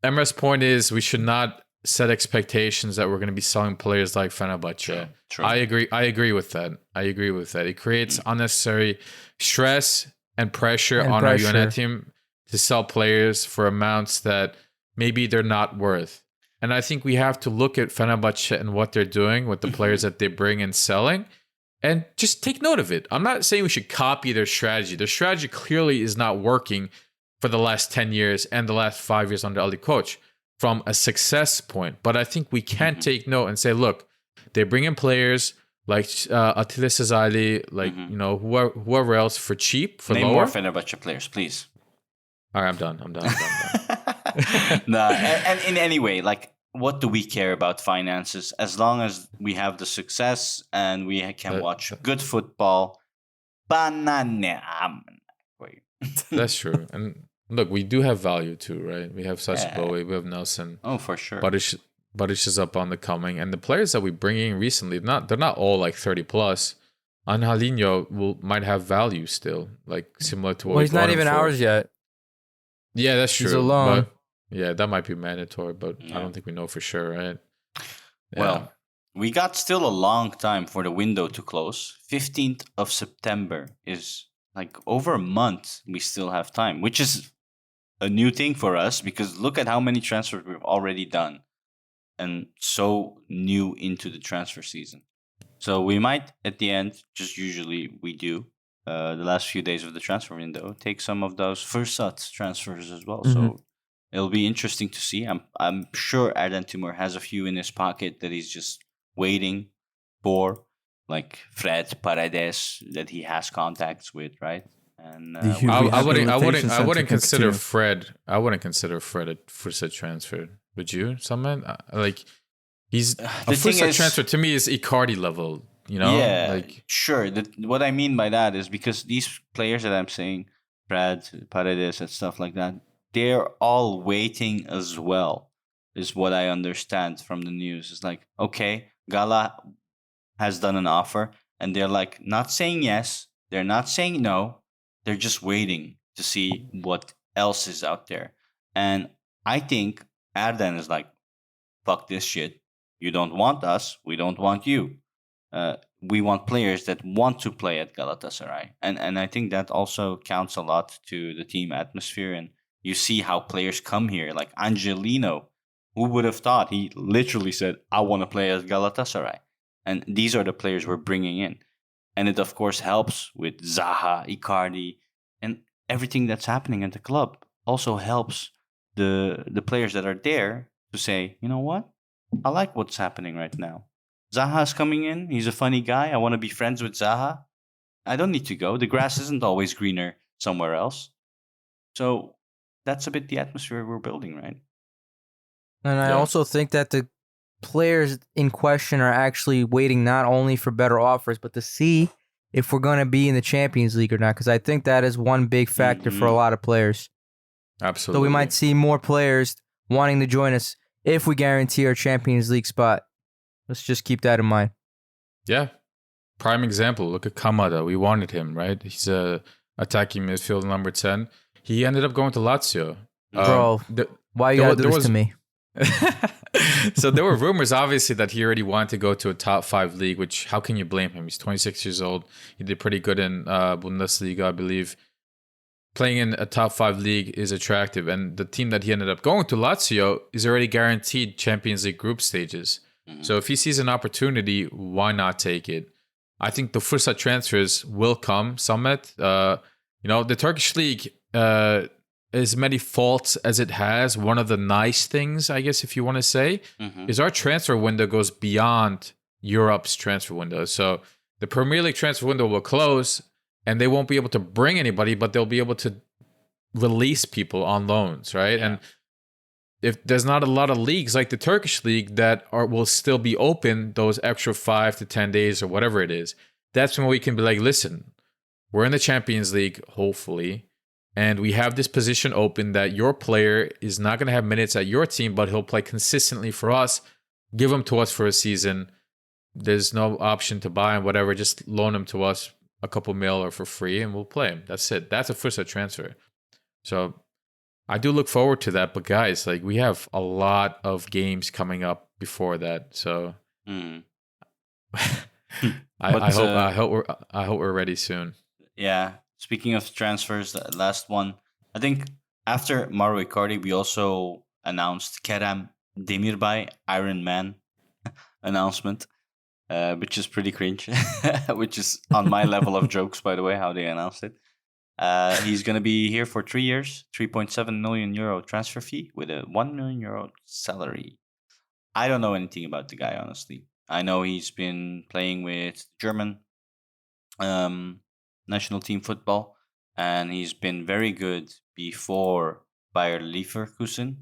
Emre's point is we should not set expectations that we're going to be selling players like Fenerbahce. True. I agree with that. It creates unnecessary stress and pressure on our UNET team to sell players for amounts that maybe they're not worth. And I think we have to look at Fenerbahce and what they're doing with the players that they bring in selling and just take note of it. I'm not saying we should copy their strategy. Their strategy clearly is not working for the last 10 years and the last 5 years under Ali Koç from a success point. But I think we can take note and say, look, they bring in players like Atilla Sezali, like, whoever else for cheap, for Name lower. more Fenerbahce players, please. All right, I'm done. Nah, and in any way, like, what do we care about finances? As long as we have the success and we can watch good football. Banane. That's true. And look, we do have value too, right? We have Sashiboe, we have Nelson. Oh, for sure. But it's just up on the coming. And the players that we bring in recently, they're not all like 30 plus. Angelino might have value still, like similar to what he's not even ours yet. Yeah, that's true. He's alone. But yeah, that might be mandatory, but I don't think we know for sure, right? Yeah. Well, we got still a long time for the window to close. 15th of September is like over a month. We still have time, which is a new thing for us because look at how many transfers we've already done and so new into the transfer season. So we might at the end, just usually we do, the last few days of the transfer window, take some of those Fırsat transfers as well. So it'll be interesting to see. I'm sure Erden Timur has a few in his pocket that he's just waiting for, like Fred Paredes that he has contacts with, right? And I wouldn't consider Fred. I wouldn't consider Fred a Fırsat transfer. Would you, Samet? Like he's a Fırsat transfer to me is Icardi level. Yeah, like sure. What I mean by that is because these players that I'm saying, Fred Paredes and stuff like that, they're all waiting as well. Is what I understand from the news. It's like, okay, Gala has done an offer, and they're like not saying yes, they're not saying no, they're just waiting to see what else is out there. And I think Erden is like, fuck this shit. You don't want us, we don't want you. We want players that want to play at Galatasaray. And I think that also counts a lot to the team atmosphere. And you see how players come here, like Angelino. Who would have thought? He literally said, I want to play at Galatasaray. And these are the players we're bringing in. And it, of course, helps with Zaha, Icardi, and everything that's happening at the club. Also helps the players that are there to say, you know what? I like what's happening right now. Zaha's coming in. He's a funny guy. I want to be friends with Zaha. I don't need to go. The grass isn't always greener somewhere else. So that's a bit the atmosphere we're building, right? And I also think that the players in question are actually waiting not only for better offers, but to see if we're going to be in the Champions League or not. Because I think that is one big factor for a lot of players. Absolutely. So we might see more players wanting to join us if we guarantee our Champions League spot. Let's just keep that in mind. Yeah. Prime example. Look at Kamada. We wanted him, right? He's a attacking midfield number 10. He ended up going to Lazio. Bro, why you gotta do this to me? So there were rumors, obviously, that he already wanted to go to a top 5 league, which how can you blame him? He's 26 years old. He did pretty good in Bundesliga, I believe. Playing in a top 5 league is attractive. And the team that he ended up going to, Lazio, is already guaranteed Champions League group stages. So if he sees an opportunity, why not take it? I think the Fırsat transfers will come, Samet. The Turkish league, as many faults as it has, one of the nice things, I guess, if you want to say, is our transfer window goes beyond Europe's transfer window. So the Premier League transfer window will close and they won't be able to bring anybody, but they'll be able to release people on loans, right? Yeah. And if there's not a lot of leagues like the Turkish league that will still be open those extra 5 to 10 days or whatever it is, that's when we can be like, listen, we're in the Champions League, hopefully, and we have this position open that your player is not going to have minutes at your team, but he'll play consistently for us. Give him to us for a season. There's no option to buy him, whatever. Just loan him to us a couple mil or for free, and we'll play him. That's it. That's a first transfer. So I do look forward to that. But guys, like, we have a lot of games coming up before that. So I hope we're ready soon. Yeah. Speaking of transfers, the last one. I think after Mauro Icardi, we also announced Kerem Demirbay Iron Man announcement, which is pretty cringe, which is on my level of jokes, by the way, how they announced it. He's going to be here for 3 years, 3.7 million euro transfer fee with a 1 million euro salary. I don't know anything about the guy, honestly. I know he's been playing with German national team football, and he's been very good before Bayer Leverkusen,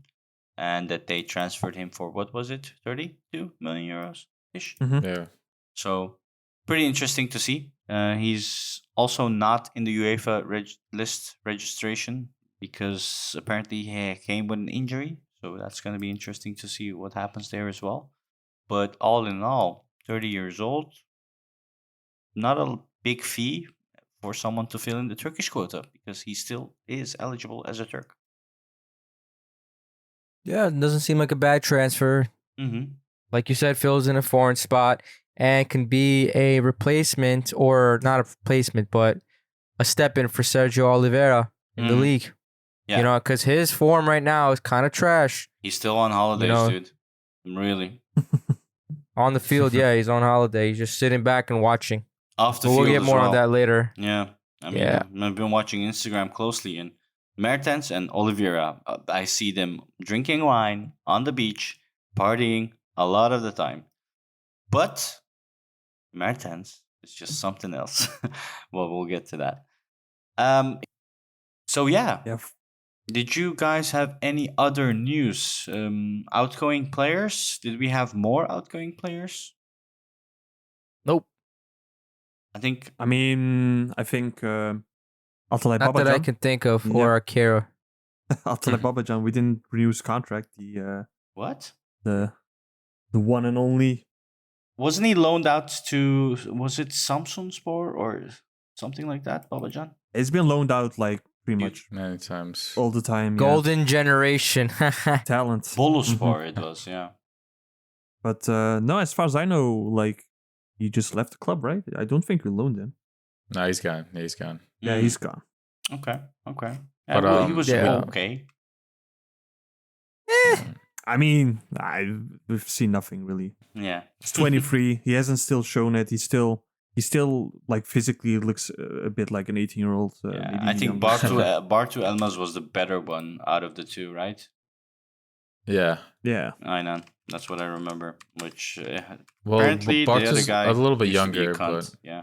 and that they transferred him for, what was it, 32 million euros ish. Yeah. So pretty interesting to see. He's also not in the UEFA list registration because apparently he came with an injury. So that's going to be interesting to see what happens there as well. But all in all, 30 years old, not a big fee for someone to fill in the Turkish quota because he still is eligible as a Turk. Yeah, it doesn't seem like a bad transfer. Mm-hmm. Like you said, fills in a foreign spot and can be a replacement, or not a replacement, but a step in for Sergio Oliveira in the league. Yeah. You know, because his form right now is kind of trash. He's still on holidays, dude. Really. On the field, yeah, he's on holiday. He's just sitting back and watching. Off the But field we'll get as more well. on that later. Yeah. I mean, Yeah. I've been watching Instagram closely, and Mertens and Oliveira, I see them drinking wine on the beach, partying a lot of the time. But Mertens is just something else. Well, we'll get to that. So yeah. Did you guys have any other news? Outgoing players? Did we have more outgoing players? Nope. I think I think Atalay Not that I Babacan. can think of, or Akira. Atalay Babacan. We didn't renew his contract. what? The one and only. Wasn't he loaned out to, was it Samsunspor or something like that, Babajan? It's been loaned out like pretty much Many times. all the time. yeah. Golden generation. Talent. Boluspor it was, yeah. But no, as far as I know, like, he just left the club, right? I don't think we loaned him. No, he's gone. Yeah, he's gone. Yeah, he's gone. Okay. Yeah, But, well, he was yeah. okay. We've seen nothing really. Yeah. He's 23. He hasn't still shown it. He still like physically looks a bit like an 18-year-old. Yeah, I think Bartu Elmas was the better one out of the two, right? Yeah. Yeah. I know. That's what I remember. Which Well, apparently the Bartu's other guy a little bit used to be a younger, cunt. but Yeah.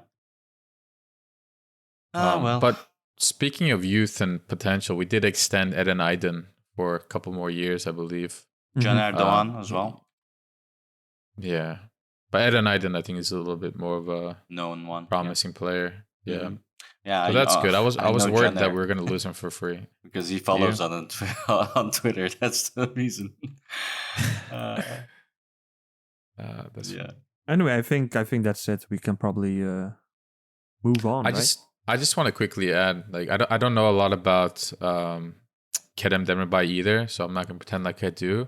But speaking of youth and potential, we did extend Eden Aydin for a couple more years, I believe. John Mhm. Erdogan as well. Yeah. But Eden Aydin, I think, is a little bit more of a Known one. promising player. Yeah. Mhm. Yeah. So that's good. I was know worried that Caner we were going to lose him for free. because he follows on on Twitter. That's the reason. That's Yeah. Anyway, I think that's it. We can probably move on. I just want to quickly add, like, I don't know a lot about Kerem Demirbay either, so I'm not going to pretend like I do.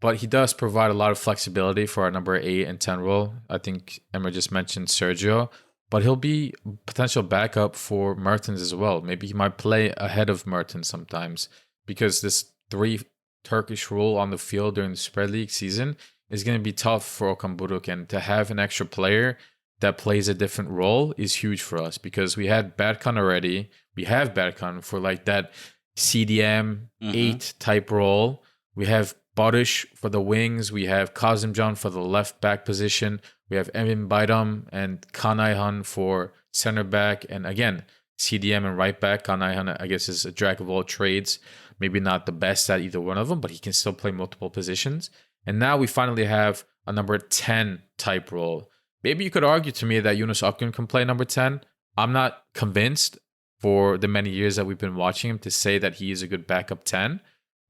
But he does provide a lot of flexibility for our number 8 and 10 role. I think Emre just mentioned Sergio, but he'll be potential backup for Mertens as well. Maybe he might play ahead of Mertens sometimes, because this 3 Turkish rule on the field during the Super League season is going to be tough for Okan Buruk, and to have an extra player that plays a different role is huge for us, because we had Berkan already. We have Berkan for like that CDM 8 type role. We have Barış for the wings. We have Kazımcan for the left back position. We have Emin Bayram and Kaan Ayhan for center back. And again, CDM and right back. I guess, is a jack of all trades. Maybe not the best at either one of them, but he can still play multiple positions. And now we finally have a number 10 type role. Maybe you could argue to me that Yunus Akgün can play number 10. I'm not convinced for the many years that we've been watching him to say that he is a good backup 10.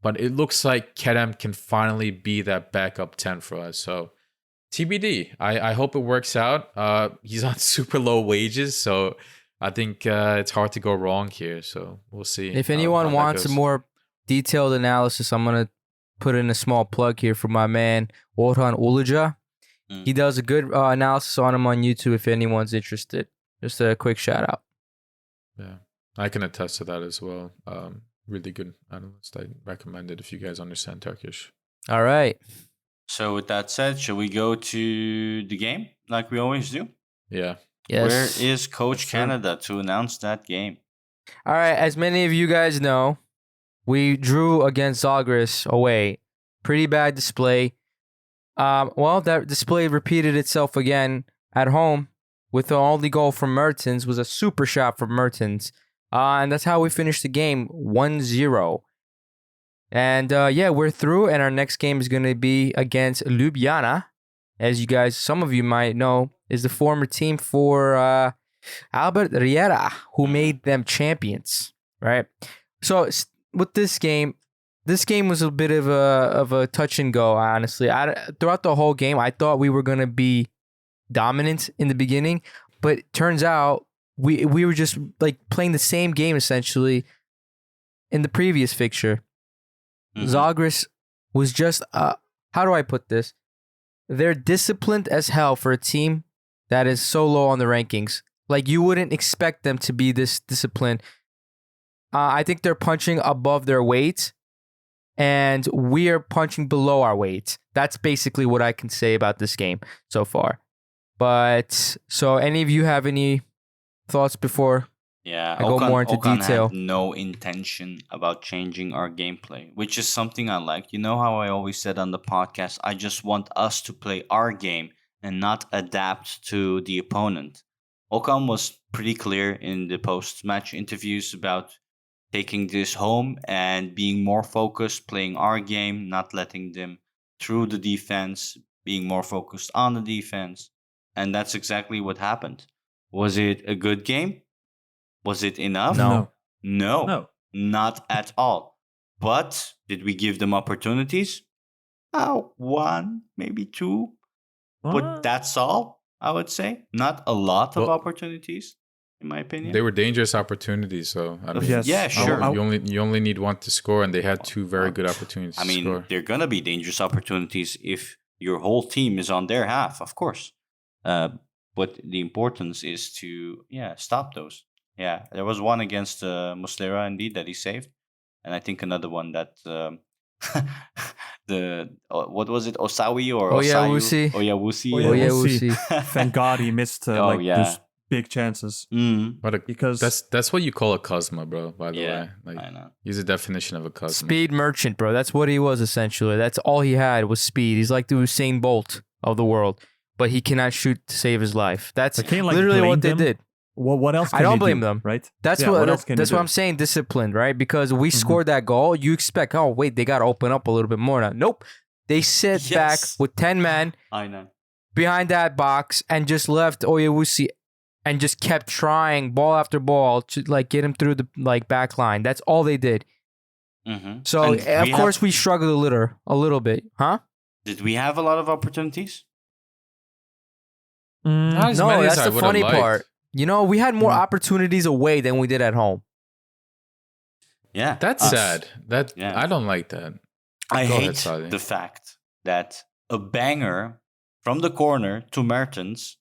But it looks like Kerem can finally be that backup 10 for us. So TBD. I hope it works out. He's on super low wages, so I think it's hard to go wrong here. So we'll see. If anyone wants a more detailed analysis, I'm going to put in a small plug here for my man, Orhan Uluca. He does a good analysis on him on YouTube if anyone's interested. Just a quick shout out. Yeah, I can attest to that as well. Really good analyst. I recommend it if you guys understand Turkish. All right. So with that said, shall we go to the game like we always do? Yeah. Yes. Where is Coach Canada to announce that game? All right. As many of you guys know, we drew against Zalgiris away. Pretty bad display. Well, that display repeated itself again at home with the only goal from Mertens was a super shot from Mertens. And that's how we finished the game, 1-0. And yeah, we're through, and our next game is going to be against Ljubljana. As you guys, some of you might know, is the former team for Albert Riera, who made them champions, right? So with this game was a bit of a touch and go, honestly. Throughout the whole game, I thought we were going to be dominant in the beginning, but turns out we were just like playing the same game essentially in the previous fixture. Zalgiris was just, how do I put this? They're disciplined as hell for a team that is so low on the rankings. Like, you wouldn't expect them to be this disciplined. I think they're punching above their weight, and we are punching below our weight. That's basically what I can say about this game so far. But, so any of you have any thoughts before Yeah, I go more into detail? had no intention about changing our gameplay, which is something I like. You know how I always said on the podcast, I just want us to play our game and not adapt to the opponent. Okan was pretty clear in the post-match interviews about taking this home and being more focused, playing our game, not letting them through the defense, being more focused on the defense. And that's exactly what happened. Was it a good game? Was it enough? No. No, not at all. But did we give them opportunities? One, maybe two. But that's all, I would say. Not a lot of opportunities, in my opinion. They were dangerous opportunities, so I mean, Yes. Yeah, sure. you only need one to score, and they had two very good opportunities. I to mean, score. they're going to be dangerous opportunities if your whole team is on their half, of course. But the importance is to, stop those. Yeah, there was one against Muslera, indeed, that he saved. And I think another one that what was it, Osawi or Oyawusi. Oyawusi. Oyawusi. Oyawusi. Thank God he missed those big chances. But Because that's what you call a Cosma, bro. By the Yeah, way, like I know. he's a definition of a Cosma. Speed merchant, bro. That's what he was essentially. That's all he had was speed. He's like the Usain Bolt of the world, but he cannot shoot to save his life. That's I can't, literally blame what they them. did. What else? I Can don't they blame do, them. right? That's Yeah, what else can that's they what do? I'm saying. Disciplined, right? Because we scored that goal. You expect, oh wait, they got to open up a little bit more now. Nope. They sit back Yes. with 10 men I know. behind that box and just left Oyawusi and just kept trying ball after ball to like get him through the like back line. That's all they did. So And of course we struggled a little bit, huh? did we have a lot of opportunities? Not as No, many as that's I the would've funny liked. part. You know, we had more opportunities away than we did at home. Yeah, That's sad. Yeah. I don't like that. I Go ahead, hate Salih. the fact that a banger from the corner to Mertens,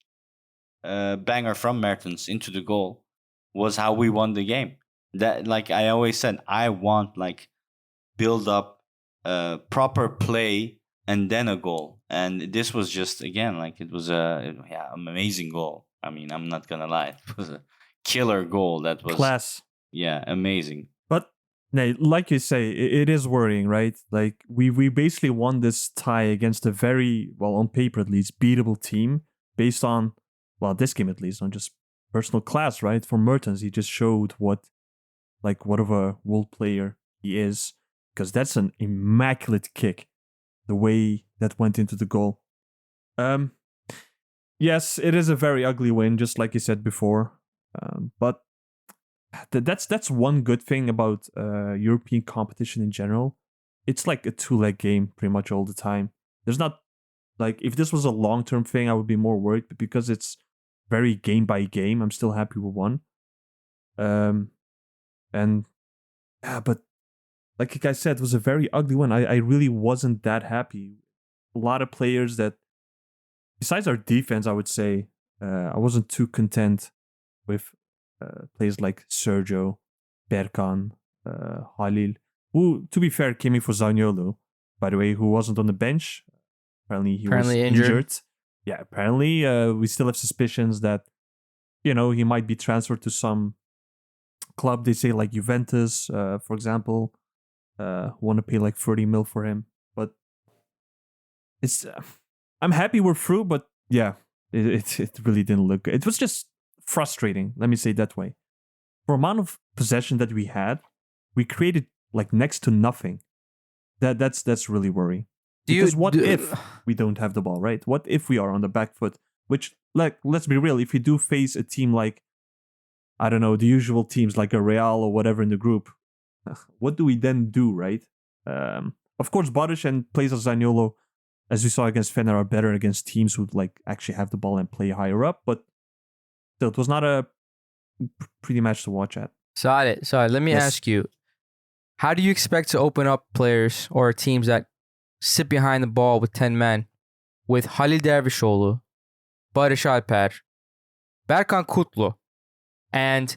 banger from Mertens into the goal, was how we won the game. That, like I always said, I want like build up, proper play and then a goal. And this was just again like it was an amazing goal. I mean, I'm not gonna lie, it was a killer goal. That was Class. amazing. But like you say, it is worrying, right? Like we basically won this tie against a very, well, on paper at least, beatable team based on, well, this game at least, on just personal class, right? For Mertens, he just showed what of a world player he is, because that's an immaculate kick, the way that went into the goal. Yes, it is a very ugly win, just like you said before. But that's one good thing about European competition in general. It's like a two-leg game pretty much all the time. There's not, like, if this was a long-term thing, I would be more worried, but because it's very game by game, I'm still happy we won. And yeah, but like you guys said, it was a very ugly one. I really wasn't that happy. A lot of players that, besides our defense, I would say, I wasn't too content with players like Sergio, Berkan, Halil, who, to be fair, came in for Zaniolo, by the way, who wasn't on the bench. Apparently he was injured. Yeah, apparently we still have suspicions that, he might be transferred to some club. They say like Juventus, for example, want to pay like 30 mil for him. But it's, I'm happy we're through, but yeah, it really didn't look good. It was just frustrating, let me say it that way. For amount of possession that we had, we created like next to nothing. That's really worrying. Because what if we don't have the ball, right? What if we are on the back foot? Which, like, let's be real, if you do face a team like, I don't know, the usual teams like a Real or whatever in the group, what do we then do, right? Of course, Baric and players of Zaniolo, as we saw against Fener, are better against teams who like actually have the ball and play higher up, but still, it was not a pretty match to watch at. Salih, let me ask you, how do you expect to open up players or teams that sit behind the ball with 10 men with Halil Dervişoğlu, Barış Alper, Berkan Kutlu, and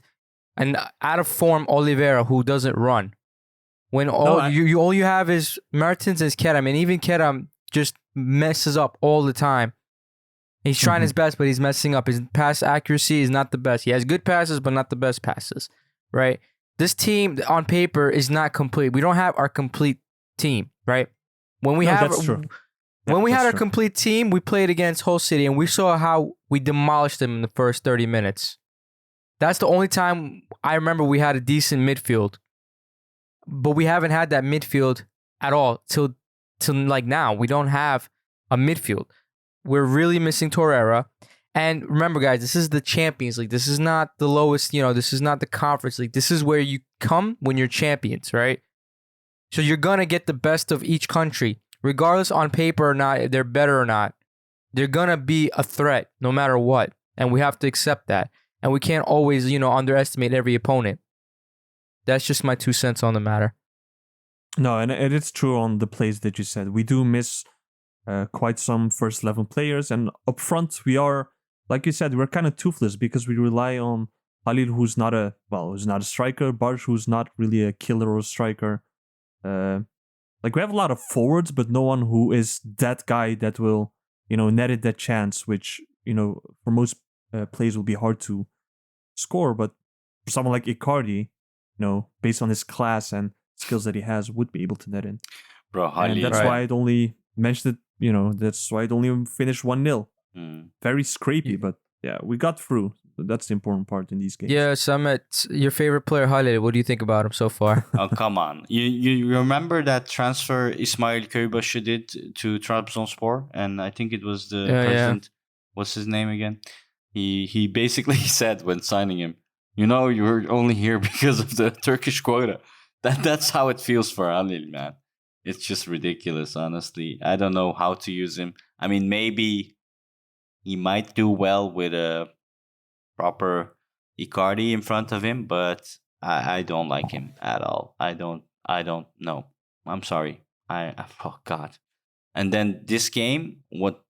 an out of form Oliveira who doesn't run? When all you have is Mertens and Kerem, and even Kerem just messes up all the time. He's trying his best, but he's messing up. His pass accuracy is not the best. He has good passes, but not the best passes, right? This team on paper is not complete. We don't have our complete team, right? When we had our complete team, we played against Hull City, and we saw how we demolished them in the first 30 minutes. That's the only time I remember we had a decent midfield. But we haven't had that midfield at all till like now. We don't have a midfield. We're really missing Torreira. And remember, guys, this is the Champions League. This is not the lowest, this is not the Conference League. This is where you come when you're champions, right? So you're going to get the best of each country. Regardless on paper or not, if they're better or not, they're going to be a threat no matter what. And we have to accept that. And we can't always, underestimate every opponent. That's just my 2 cents on the matter. No, and it's true on the plays that you said. We do miss quite some first 11 players. And up front, we are, like you said, we're kind of toothless because we rely on Halil, who's not a striker, Barış, who's not really a killer or a striker. Like, we have a lot of forwards, but no one who is that guy that will, net it that chance, which, for most plays will be hard to score. But for someone like Icardi, based on his class and skills that he has, would be able to net in. Bro, and that's why I'd only mentioned it, that's why I'd only finished 1-0. Very scrapey, but yeah, we got through. That's the important part in these games. Yeah, Samet, your favorite player, Halil, what do you think about him so far? Oh, come on. You remember that transfer Ismail Köybaşı did to Trabzonspor? And I think it was the president. Yeah. What's his name again? He basically said when signing him, you're only here because of the Turkish quota. That's how it feels for Halil, man. It's just ridiculous, honestly. I don't know how to use him. I mean, maybe he might do well with a proper Icardi in front of him, but I don't like him at all. I don't know. I'm sorry. Oh God. And then this game, what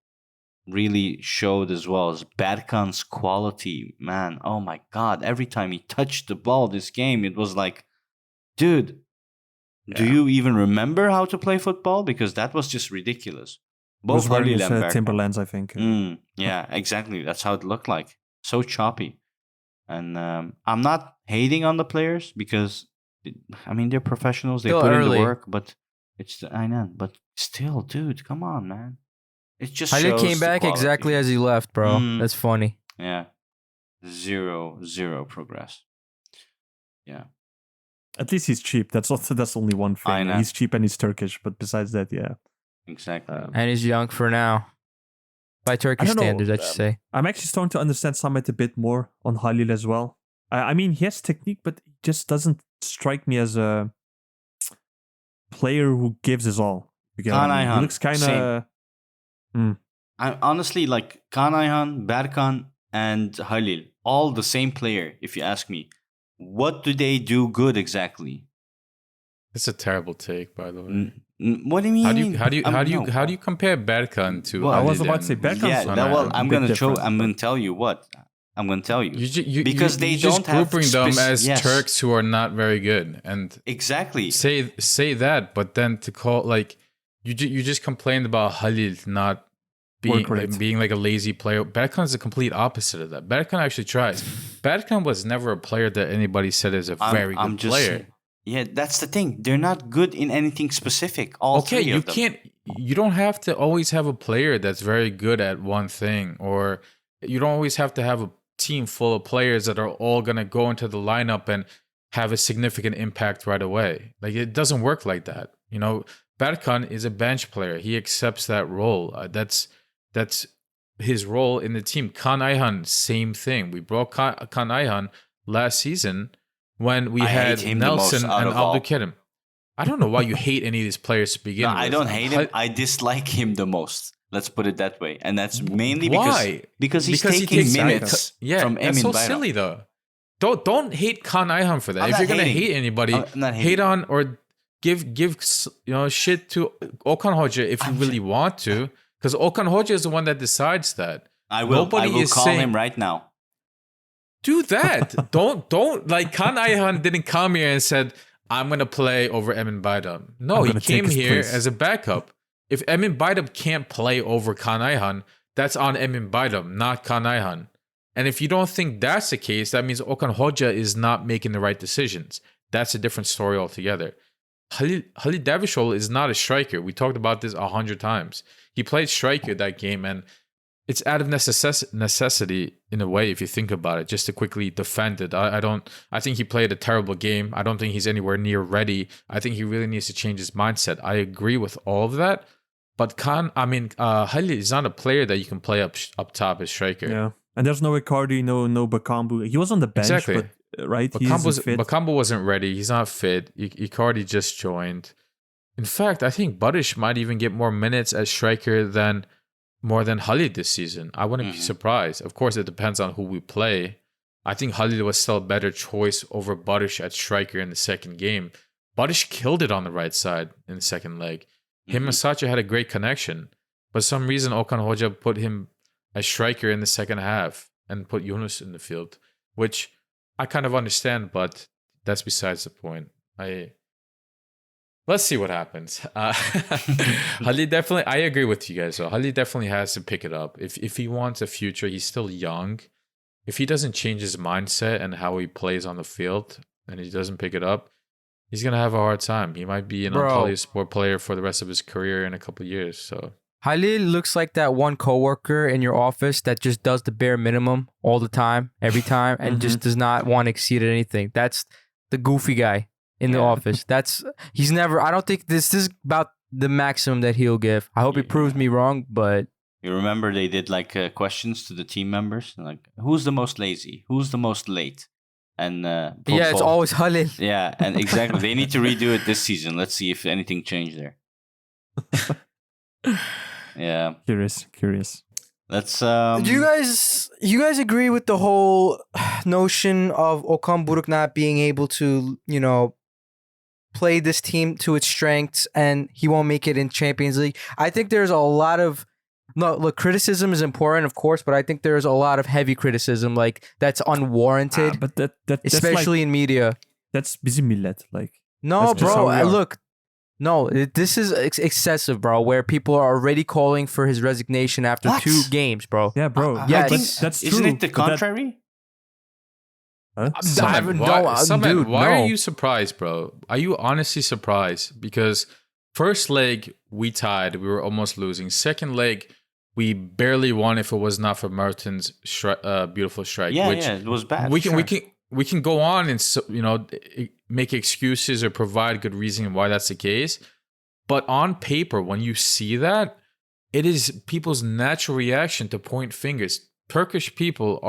really showed as well is Berkan's quality, man. Oh my God. Every time he touched the ball this game, it was like, dude, do you even remember how to play football? Because that was just ridiculous. Both Halil and Berkan. Timberlands, I think. Yeah, exactly. That's how it looked like. So choppy. And I'm not hating on the players because, they're professionals. They put in the work, but I know. But still, dude, come on, man. It just Halil shows came back exactly as he left, bro. That's funny. Yeah. zero progress. Yeah. At least he's cheap. That's only one I thing. know. He's cheap and he's Turkish. But besides that, yeah. Exactly. And he's young for now. By Turkish don't know, standards, I should say. I'm actually starting to understand Samet a bit more on Halil as well. I mean, he has technique, but he just doesn't strike me as a player who gives his all. You get what I mean? He looks kind of... I honestly like Kaan Ayhan, Berkan, and Halil, all the same player. If you ask me, what do they do good exactly? It's a terrible take, by the way. What do you mean? How do you compare Berkan to? Well, I was Halil about to say and- Berkan's Yeah, fine. well, I'm Bit gonna different, I'm but- gonna tell you what. I'm gonna tell you. Because they just don't have grouping them as yes. Turks who are not very good, and Exactly. say that, but then to call like you just complained about Halil not being Work rate. being like a lazy player. Berkan is the complete opposite of that. Berkan actually tries. Berkan was never a player that anybody said is a very good player. Yeah, that's the thing. They're not good in anything specific. All Okay, three you of them. you don't have to always have a player that's very good at one thing, or you don't always have to have a team full of players that are all going to go into the lineup and have a significant impact right away. Like, it doesn't work like that. You know, Berkan is a bench player. He accepts that role. That's his role in the team. Kaan Ayhan, same thing. We brought Kaan Ayhan last season when we I had hate him the most Nelson out and of all. Abdulkarim. I don't know why you hate any of these players to begin No, with. I don't hate him. I dislike him the most. Let's put it that way. And that's mainly Why? because he's Because he taking takes minutes Yeah, from that's so Emin Bayram. silly though. Don't hate Kaan Ayhan for that. I'm If not you're gonna hating. hate anybody, I'm not hating. hate on or give shit to Okan Hoca if you really want to, because Okan Hoca is the one that decides that. I will. Nobody I will is call saying- him right now. Do that. don't like Kaan Ayhan didn't come here and said, I'm gonna play over Emin Bayram. No, I'm he gonna take came his here place. as a backup. If Emin Bayram can't play over Kaan Ayhan, that's on Emin Bayram, not Kaan Ayhan. And if you don't think that's the case, that means Okan Hoca is not making the right decisions. That's a different story altogether. Halil Davishoglu is not a striker. We talked about this 100 times. He played striker that game, and it's out of necessity in a way if you think about it, just to quickly defend it. I think he played a terrible game. I don't think he's anywhere near ready. I think he really needs to change his mindset. I agree with all of that. But Halil is not a player that you can play up top as striker. Yeah. And there's no Icardi, no Bakambu. He was on the bench, Exactly. but right? He isn't fit. Bakambu wasn't ready. He's not fit. Icardi just joined. In fact, I think Barish might even get more minutes as striker than Halil this season. I wouldn't be surprised. Of course, it depends on who we play. I think Halil was still a better choice over Barish at striker in the second game. Barish killed it on the right side in the second leg. Him and Sacha had a great connection. But for some reason, Okan Hoca put him as striker in the second half and put Yunus in the field, which I kind of understand, but that's besides the point. Let's see what happens. Halil definitely, I agree with you guys. So Halil definitely has to pick it up. If he wants a future, he's still young. If he doesn't change his mindset and how he plays on the field, and he doesn't pick it up, he's gonna have a hard time. He might be an Antalya Sport player for the rest of his career in a couple of years. So Halil looks like that one coworker in your office that just does the bare minimum all the time, every time, and just does not want to exceed anything. That's the goofy guy in the office. He's never. I don't think this is about the maximum that he'll give. I hope he proves me wrong, but You remember they did like questions to the team members, like who's the most lazy, who's the most late, and yeah, it's always Halil. yeah, and exactly they need to redo it this season. Let's see if anything changed there. Yeah, Curious. let's. Do you guys agree with the whole notion of Okan Buruk not being able to, play this team to its strengths and he won't make it in Champions League? I think there's a lot of criticism is important, of course, but I think there's a lot of heavy criticism that's unwarranted, But that's especially in media. that's bizim millet. Like No, That's just bro. how we are. Look, no, this is excessive, bro. Where people are already calling for his resignation after What? 2 games, bro. yeah, bro. Yeah, but it's- that's true. Isn't it the but that- contrary? Huh? Samet, why no. are you surprised, bro? Are you honestly surprised? Because first leg we tied, we were almost losing. Second leg, We barely won if it was not for Mertens' beautiful strike. Yeah, which it was bad. We can go on and make excuses or provide good reason why that's the case. But on paper, when you see that, it is people's natural reaction to point fingers. Turkish people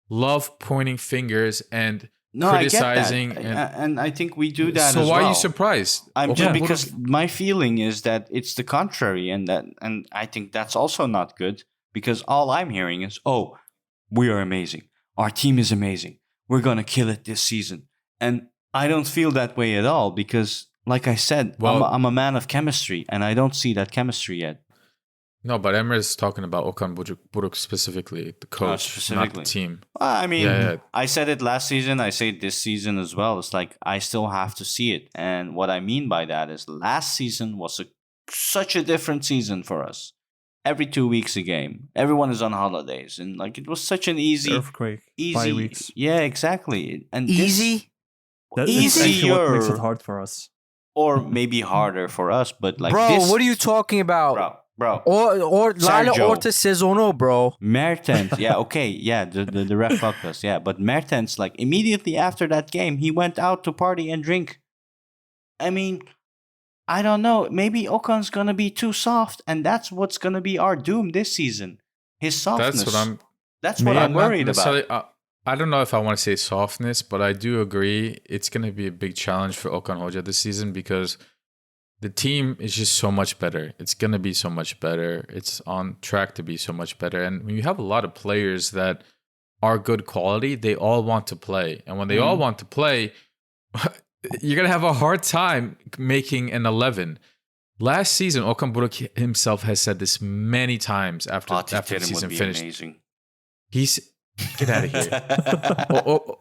love pointing fingers and criticizing. I get that. And I think we do that. So as why well. are you surprised? Because my feeling is that it's the contrary, and I think that's also not good, because all I'm hearing is, "Oh, we are amazing. Our team is amazing. We're gonna kill it this season." And I don't feel that way at all, because, like I said, I'm a man of chemistry, and I don't see that chemistry yet. No, but Emre is talking about Okan Buruk specifically, the coach, not the team. I mean, I said it last season. I say it this season as well. It's like I still have to see it. And what I mean by that is last season was such a different season for us. Every 2 weeks a game. Everyone is on holidays. And like it was such an easy... Earthquake. 5 weeks. Yeah, exactly. And easy? That's actually what makes it hard for us. Or maybe harder for us. But like bro, what are you talking about? Bro. Or Lale Orta Sezono, bro. Mertens, yeah, okay, yeah, the ref fucked us, yeah. But Mertens, like, immediately after that game, he went out to party and drink. I mean, I don't know. Maybe Okan's gonna be too soft, and that's what's gonna be our doom this season. His softness. That's what I'm worried about. I don't know if I want to say softness, but I do agree it's gonna be a big challenge for Okan Hoca this season, because the team is just so much better. It's going to be so much better. It's on track to be so much better. And when you have a lot of players that are good quality, they all want to play. And when they all want to play, you're going to have a hard time making an 11. Last season, Okan Buruk himself has said this many times after the season finished. Amazing. Get out of here.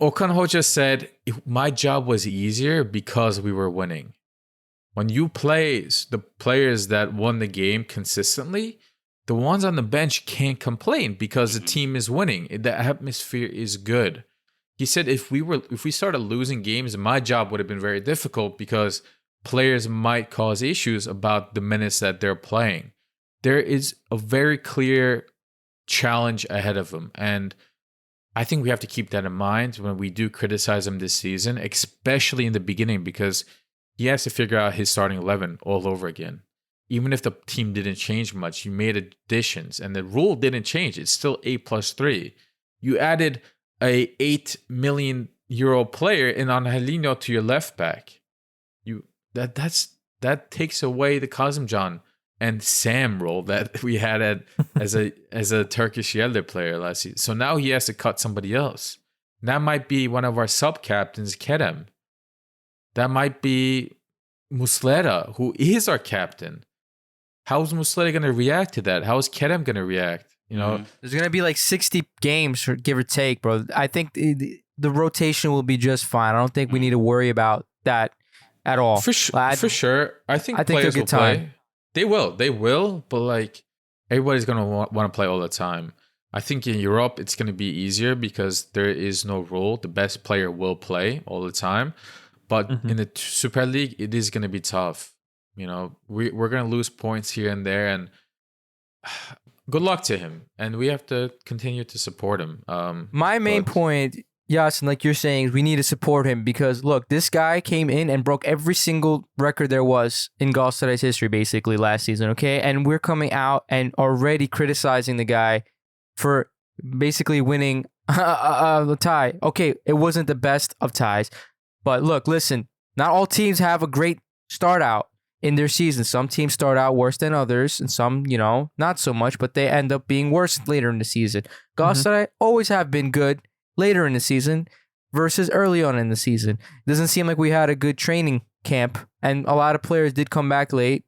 Okan Hoca said, my job was easier because we were winning. When you play the players that won the game consistently, the ones on the bench can't complain because the team is winning. The atmosphere is good. He said if we started losing games, my job would have been very difficult because players might cause issues about the minutes that they're playing. There is a very clear challenge ahead of him. And I think we have to keep that in mind when we do criticize him this season, especially in the beginning, because he has to figure out his starting 11 all over again. Even if the team didn't change much, you made additions and the rule didn't change. It's still 8+3. You added a 8 million euro player in Angelino to your left back. That takes away the Kazımcan and Sam role that we had as a Turkish Yelder player last season. So now he has to cut somebody else. That might be one of our sub-captains, Kerem. That might be Muslera, who is our captain. How is Muslera going to react to that? How is Kerem going to react? There's going to be like 60 games, give or take, bro. I think the rotation will be just fine. I don't think we need to worry about that at all. For sure. I think players will play. They will, but like everybody's going to want to play all the time. I think in Europe, it's going to be easier because there is no rule. The best player will play all the time. But in the Super League, it is going to be tough. We're going to lose points here and there, and good luck to him. And we have to continue to support him. My main point, Yasin, like you're saying, is we need to support him because, look, this guy came in and broke every single record there was in Galatasaray's history, basically, last season, okay? And we're coming out and already criticizing the guy for basically winning the tie. Okay, it wasn't the best of ties. But look, listen, not all teams have a great start out in their season. Some teams start out worse than others, and some, not so much, but they end up being worse later in the season. Galatasaray always have been good later in the season versus early on in the season. It doesn't seem like we had a good training camp, and a lot of players did come back late.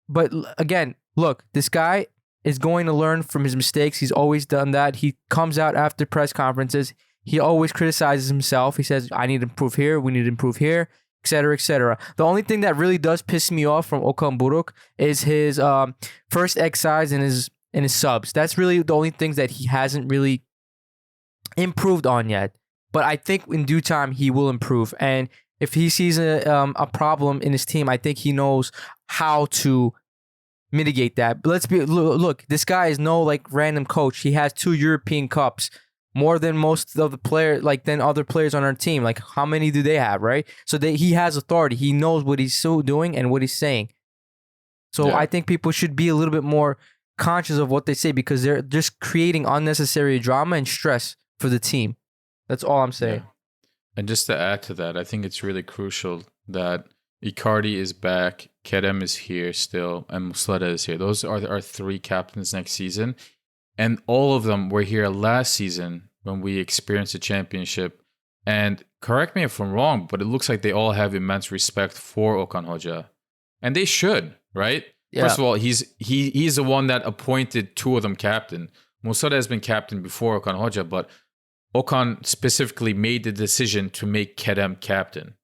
But again, look, this guy is going to learn from his mistakes. He's always done that. He comes out after press conferences. He always criticizes himself. He says, I need to improve here. We need to improve here, etc., etc. The only thing that really does piss me off from Okan Buruk is his first exercise and his subs. That's really the only things that he hasn't really improved on yet. But I think in due time, he will improve. And if he sees a problem in his team, I think he knows how to mitigate that. But look, this guy is no like random coach. He has 2 European Cups, more than most of the players, like than other players on our team. Like how many do they have, right? So he has authority. He knows what he's doing and what he's saying. So I think people should be a little bit more conscious of what they say because they're just creating unnecessary drama and stress for the team. That's all I'm saying. Yeah. And just to add to that, I think it's really crucial that Icardi is back, Kerem is here still, and Muslera is here. Those are our 3 captains next season. And all of them were here last season when we experienced the championship. And correct me if I'm wrong, but it looks like they all have immense respect for Okan Hoca. And they should, right? Yeah. First of all, he's the one that appointed 2 of them captain. Muslera has been captain before Okan Hoca, but Okan specifically made the decision to make Kerem captain.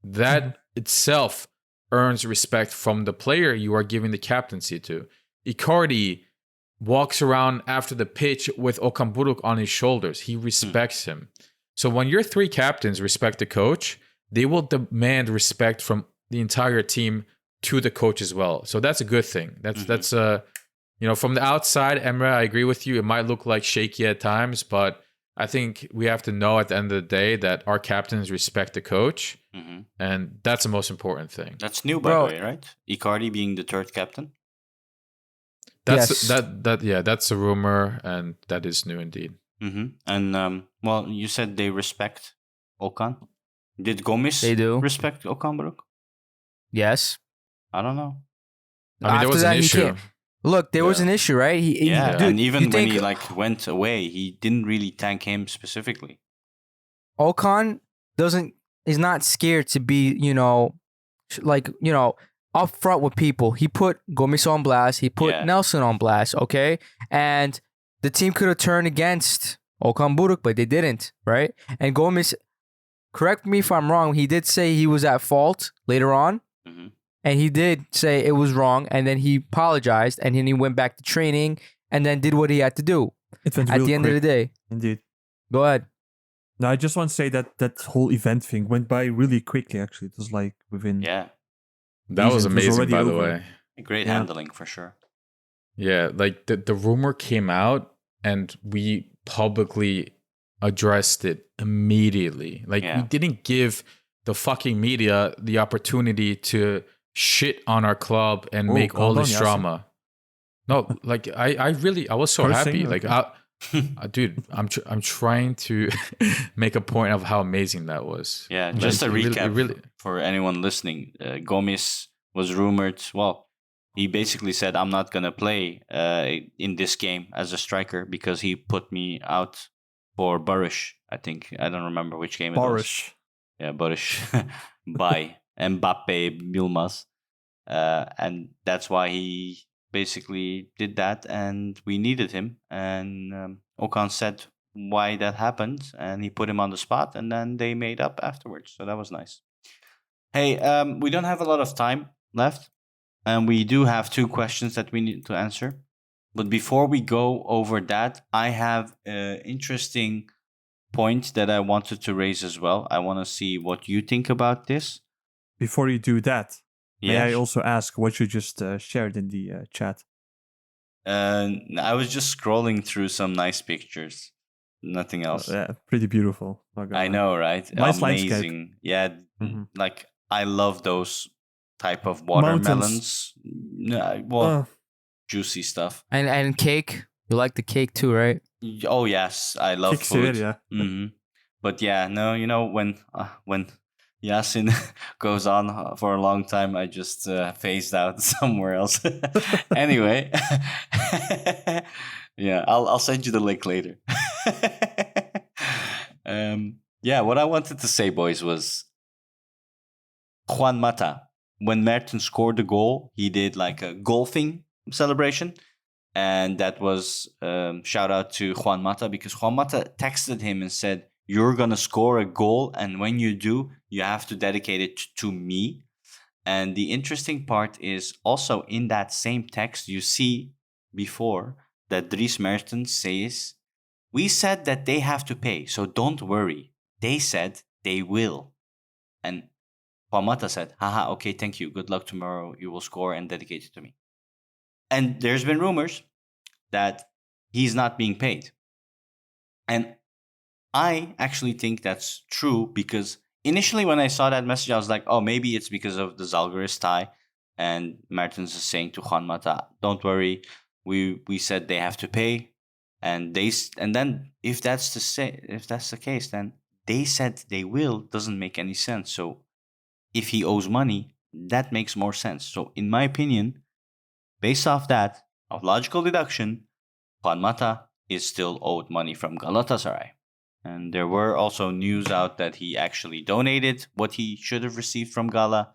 That itself earns respect from the player you are giving the captaincy to. Icardi walks around after the pitch with Okan Buruk on his shoulders. He respects him. So when your 3 captains respect the coach, they will demand respect from the entire team to the coach as well. So that's a good thing. That's from the outside, Emre, I agree with you. It might look like shaky at times, but I think we have to know at the end of the day that our captains respect the coach, and that's the most important thing. That's new, by the way, right? Icardi being the 3rd captain. That's that's a rumor, and that is new indeed. And you said they respect Okan. Did Gomis respect Okan Buruk? Yes. I don't know. I mean, there was an issue. Look, there was an issue, right? And even when he went away, he didn't really thank him specifically. Okan is not scared to be, upfront with people. He put Gomis on blast. He put Nelson on blast, okay? And the team could have turned against Okan Buruk, but they didn't, right? And Gomis, correct me if I'm wrong, he did say he was at fault later on. And he did say it was wrong, and then he apologized, and then he went back to training, and then did what he had to do. At the end of the day. Indeed. Go ahead. No, I just want to say that whole event thing went by really quickly, actually. It was like within... Yeah. That was amazing, by the way. Great handling, for sure. Yeah, like the rumor came out, and we publicly addressed it immediately. Like, we didn't give the fucking media the opportunity to shit on our club and make all this drama. No, like I was so happy. Like, dude, I'm trying to make a point of how amazing that was. Yeah, just a recap for anyone listening. Gomis was rumored. Well, he basically said, "I'm not gonna play in this game as a striker because he put me out for Barish. I think I don't remember which game it was. Yeah, Barish by Mbappe Yilmaz. And that's why he basically did that, and we needed him. And Okan said why that happened, and he put him on the spot, and then they made up afterwards. So that was nice. Hey, we don't have a lot of time left, and we do have 2 questions that we need to answer. But before we go over that, I have an interesting point that I wanted to raise as well. I want to see what you think about this. Before you do that, may I also ask what you just shared in the chat? I was just scrolling through some nice pictures. Nothing else. Yeah, pretty beautiful. I know, right? Nice amazing. Landscape. Yeah, like I love those type of watermelons. Juicy stuff. And cake. You like the cake too, right? Oh yes, I love food. Yeah. But yeah, no, when Yasin goes on for a long time, I just phased out somewhere else. Anyway, yeah, I'll send you the link later. Yeah, what I wanted to say, boys, was Juan Mata. When Mertens scored the goal, he did like a golfing celebration. And that was shout out to Juan Mata, because Juan Mata texted him and said, "You're going to score a goal, and when you do, you have to dedicate it to me." And the interesting part is also in that same text, you see before that Dries Mertens says, "We said that they have to pay, so don't worry. They said they will." And Juan Mata said, "Haha, okay, thank you. Good luck tomorrow. You will score and dedicate it to me." And there's been rumors that he's not being paid. And I actually think that's true because initially when I saw that message, I was like, oh, maybe it's because of the Zalgiris tie. And Mertens is saying to Juan Mata, don't worry, we said they have to pay. And then if that's the case, then they said they will doesn't make any sense. So if he owes money, that makes more sense. So in my opinion, based off that, of logical deduction, Juan Mata is still owed money from Galatasaray. And there were also news out that he actually donated what he should have received from Gala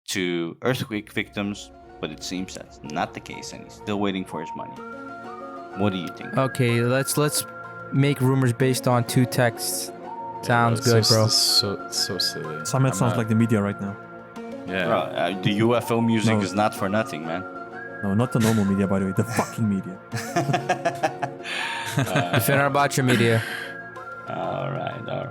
to earthquake victims, but it seems that's not the case and he's still waiting for his money. What do you think? Okay, let's make rumors based on 2 texts. Sounds good, bro. So silly. Samet sounds like the media right now. Yeah. Bro, the UFO music is not for nothing, man. No, not the normal media, by the way. The fucking media. The Fenerbahce media. All right.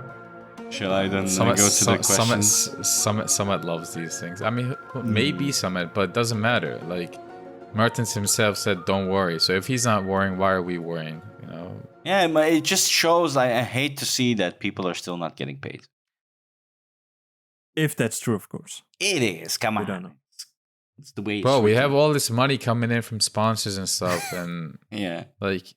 Shall I then go to the questions? Samet loves these things. I mean, maybe Samet, but it doesn't matter. Like, Mertens himself said, don't worry. So if he's not worrying, why are we worrying? You know? Yeah, it just shows. I hate to see that people are still not getting paid. If that's true, of course. It is. Come on. We don't know. It's the way. Bro, we have all this money coming in from sponsors and stuff, and yeah, like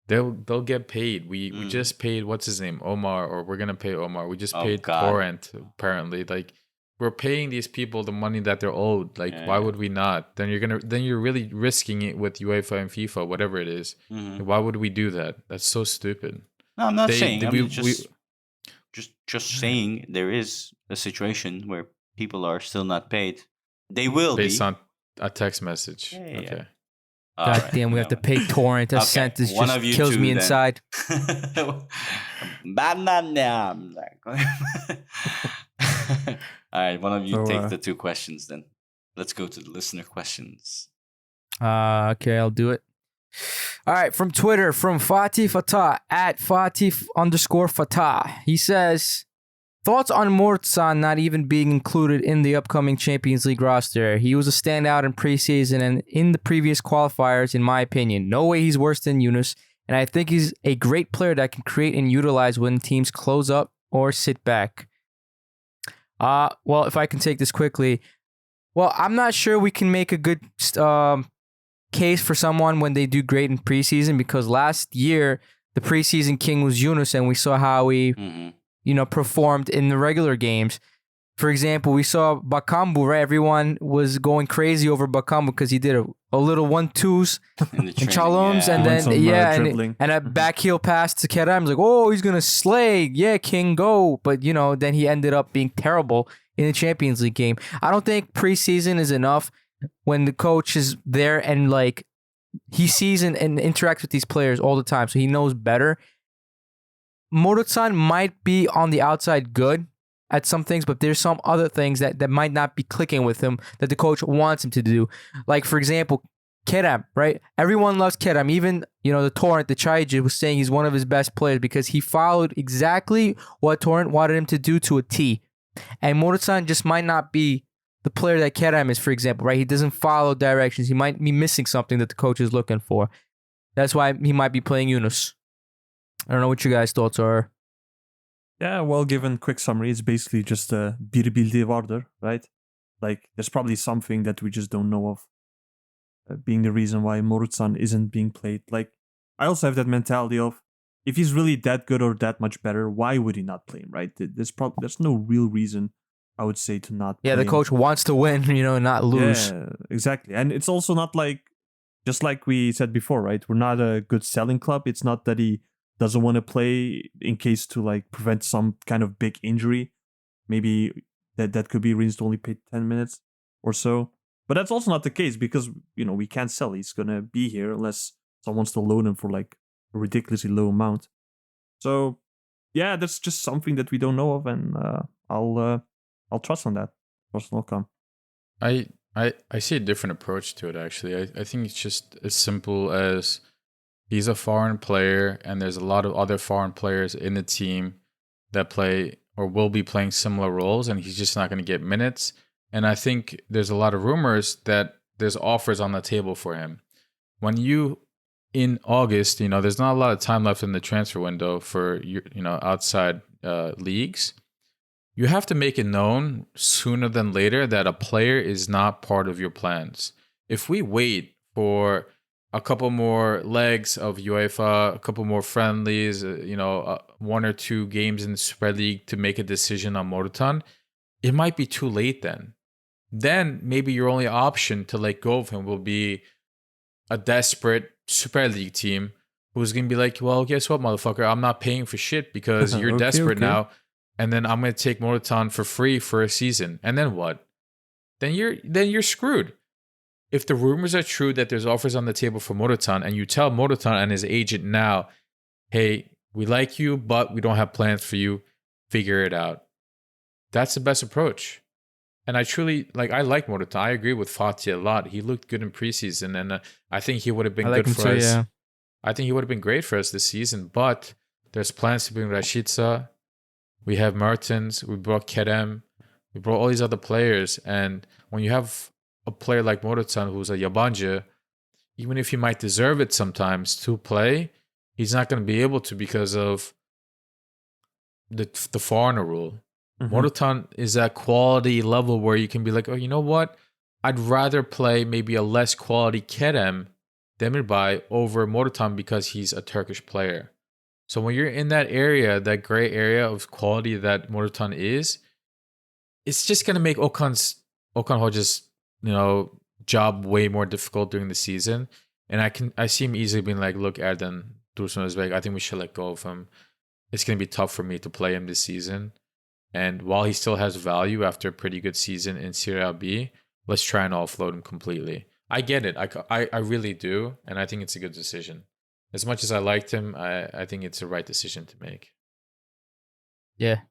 they'll get paid. We just paid what's his name, Omar, or we're gonna pay Omar. We just paid Torrent apparently. Like we're paying these people the money that they're owed. Like why would we not? Then you're really risking it with UEFA and FIFA, whatever it is. Why would we do that? That's so stupid. No, I'm not saying. I'm just saying there is a situation where people are still not paid. They will based be on a text message. Yeah. Okay. God damn, we have to pay Torrent. That sentence just kills me inside. All right, one of you take the 2 questions then. Let's go to the listener questions. Okay, I'll do it. All right, from Twitter, from Fatih Fatah, at Fatih_Fatah. He says, thoughts on Mortsan not even being included in the upcoming Champions League roster? He was a standout in preseason and in the previous qualifiers, in my opinion. No way he's worse than Yunus, and I think he's a great player that can create and utilize when teams close up or sit back. Well, if I can take this quickly. Well, I'm not sure we can make a good case for someone when they do great in preseason, because last year the preseason king was Yunus, and we saw how he performed in the regular games. For example, we saw Bakambu, right? Everyone was going crazy over Bakambu because he did a little 1-2s and Chalums, and then and a back heel pass to Kerem. Like, oh, he's gonna slay, yeah, King, go. But then he ended up being terrible in the Champions League game. I don't think preseason is enough when the coach is there and like he sees and interacts with these players all the time, so he knows better. Morutsan might be on the outside good at some things, but there's some other things that might not be clicking with him that the coach wants him to do. Like, for example, Kerem, right? Everyone loves Kerem. Even, the Torrent, the Chaiji was saying he's one of his best players because he followed exactly what Torrent wanted him to do to a T. And Morutsan just might not be the player that Kerem is, for example, right? He doesn't follow directions. He might be missing something that the coach is looking for. That's why he might be playing Yunus. I don't know what you guys' thoughts are. Yeah, well, given quick summary, it's basically just a bir bildiği vardır, right? Like, there's probably something that we just don't know of, being the reason why Morutsan isn't being played. Like, I also have that mentality of, if he's really that good or that much better, why would he not play him, right? There's no real reason, I would say, to not play him. The coach wants to win, not lose. Yeah, exactly. And it's also not like, just like we said before, right? We're not a good selling club. It's not that he doesn't want to play in case to like prevent some kind of big injury. Maybe that could be reason to only pay 10 minutes or so. But that's also not the case because, we can't sell. He's going to be here unless someone wants to loan him for like a ridiculously low amount. So, yeah, that's just something that we don't know of, and I'll trust on that. Personal outcome. I see a different approach to it, actually. I think it's just as simple as he's a foreign player, and there's a lot of other foreign players in the team that play or will be playing similar roles, and he's just not going to get minutes. And I think there's a lot of rumors that there's offers on the table for him. When you in August, there's not a lot of time left in the transfer window for outside leagues. You have to make it known sooner than later that a player is not part of your plans. If we wait for a couple more legs of UEFA, a couple more friendlies, 1 or 2 games in the Super League to make a decision on Morutan, it might be too late then. Then maybe your only option to let go of him will be a desperate Super League team who's going to be like, well, guess what, motherfucker? I'm not paying for shit because you're desperate now. And then I'm going to take Morutan for free for a season. And then what? Then you're screwed. If the rumors are true that there's offers on the table for Morutan, and you tell Morutan and his agent now, hey, we like you, but we don't have plans for you, figure it out. That's the best approach. And I like Morutan. I agree with Fatih a lot. He looked good in preseason, and I think he would have been good for us. Yeah. I think he would have been great for us this season, but there's plans to bring Rashica. We have Mertens. We brought Kerem. We brought all these other players. And when you have a player like Morutan, who's a yabancı, even if he might deserve it sometimes to play, he's not going to be able to because of the foreigner rule. Mm-hmm. Morutan is that quality level where you can be like, oh, you know what? I'd rather play maybe a less quality Kerem Demirbay over Morutan because he's a Turkish player. So when you're in that area, that gray area of quality that Morutan is, it's just going to make Okan Hoca's job way more difficult during the season. And I see him easily being like, look, Erden, Dursun Özbek, I think we should let go of him. It's going to be tough for me to play him this season. And while he still has value after a pretty good season in Serie B, let's try and offload him completely. I get it. I really do. And I think it's a good decision. As much as I liked him, I think it's the right decision to make. Yeah.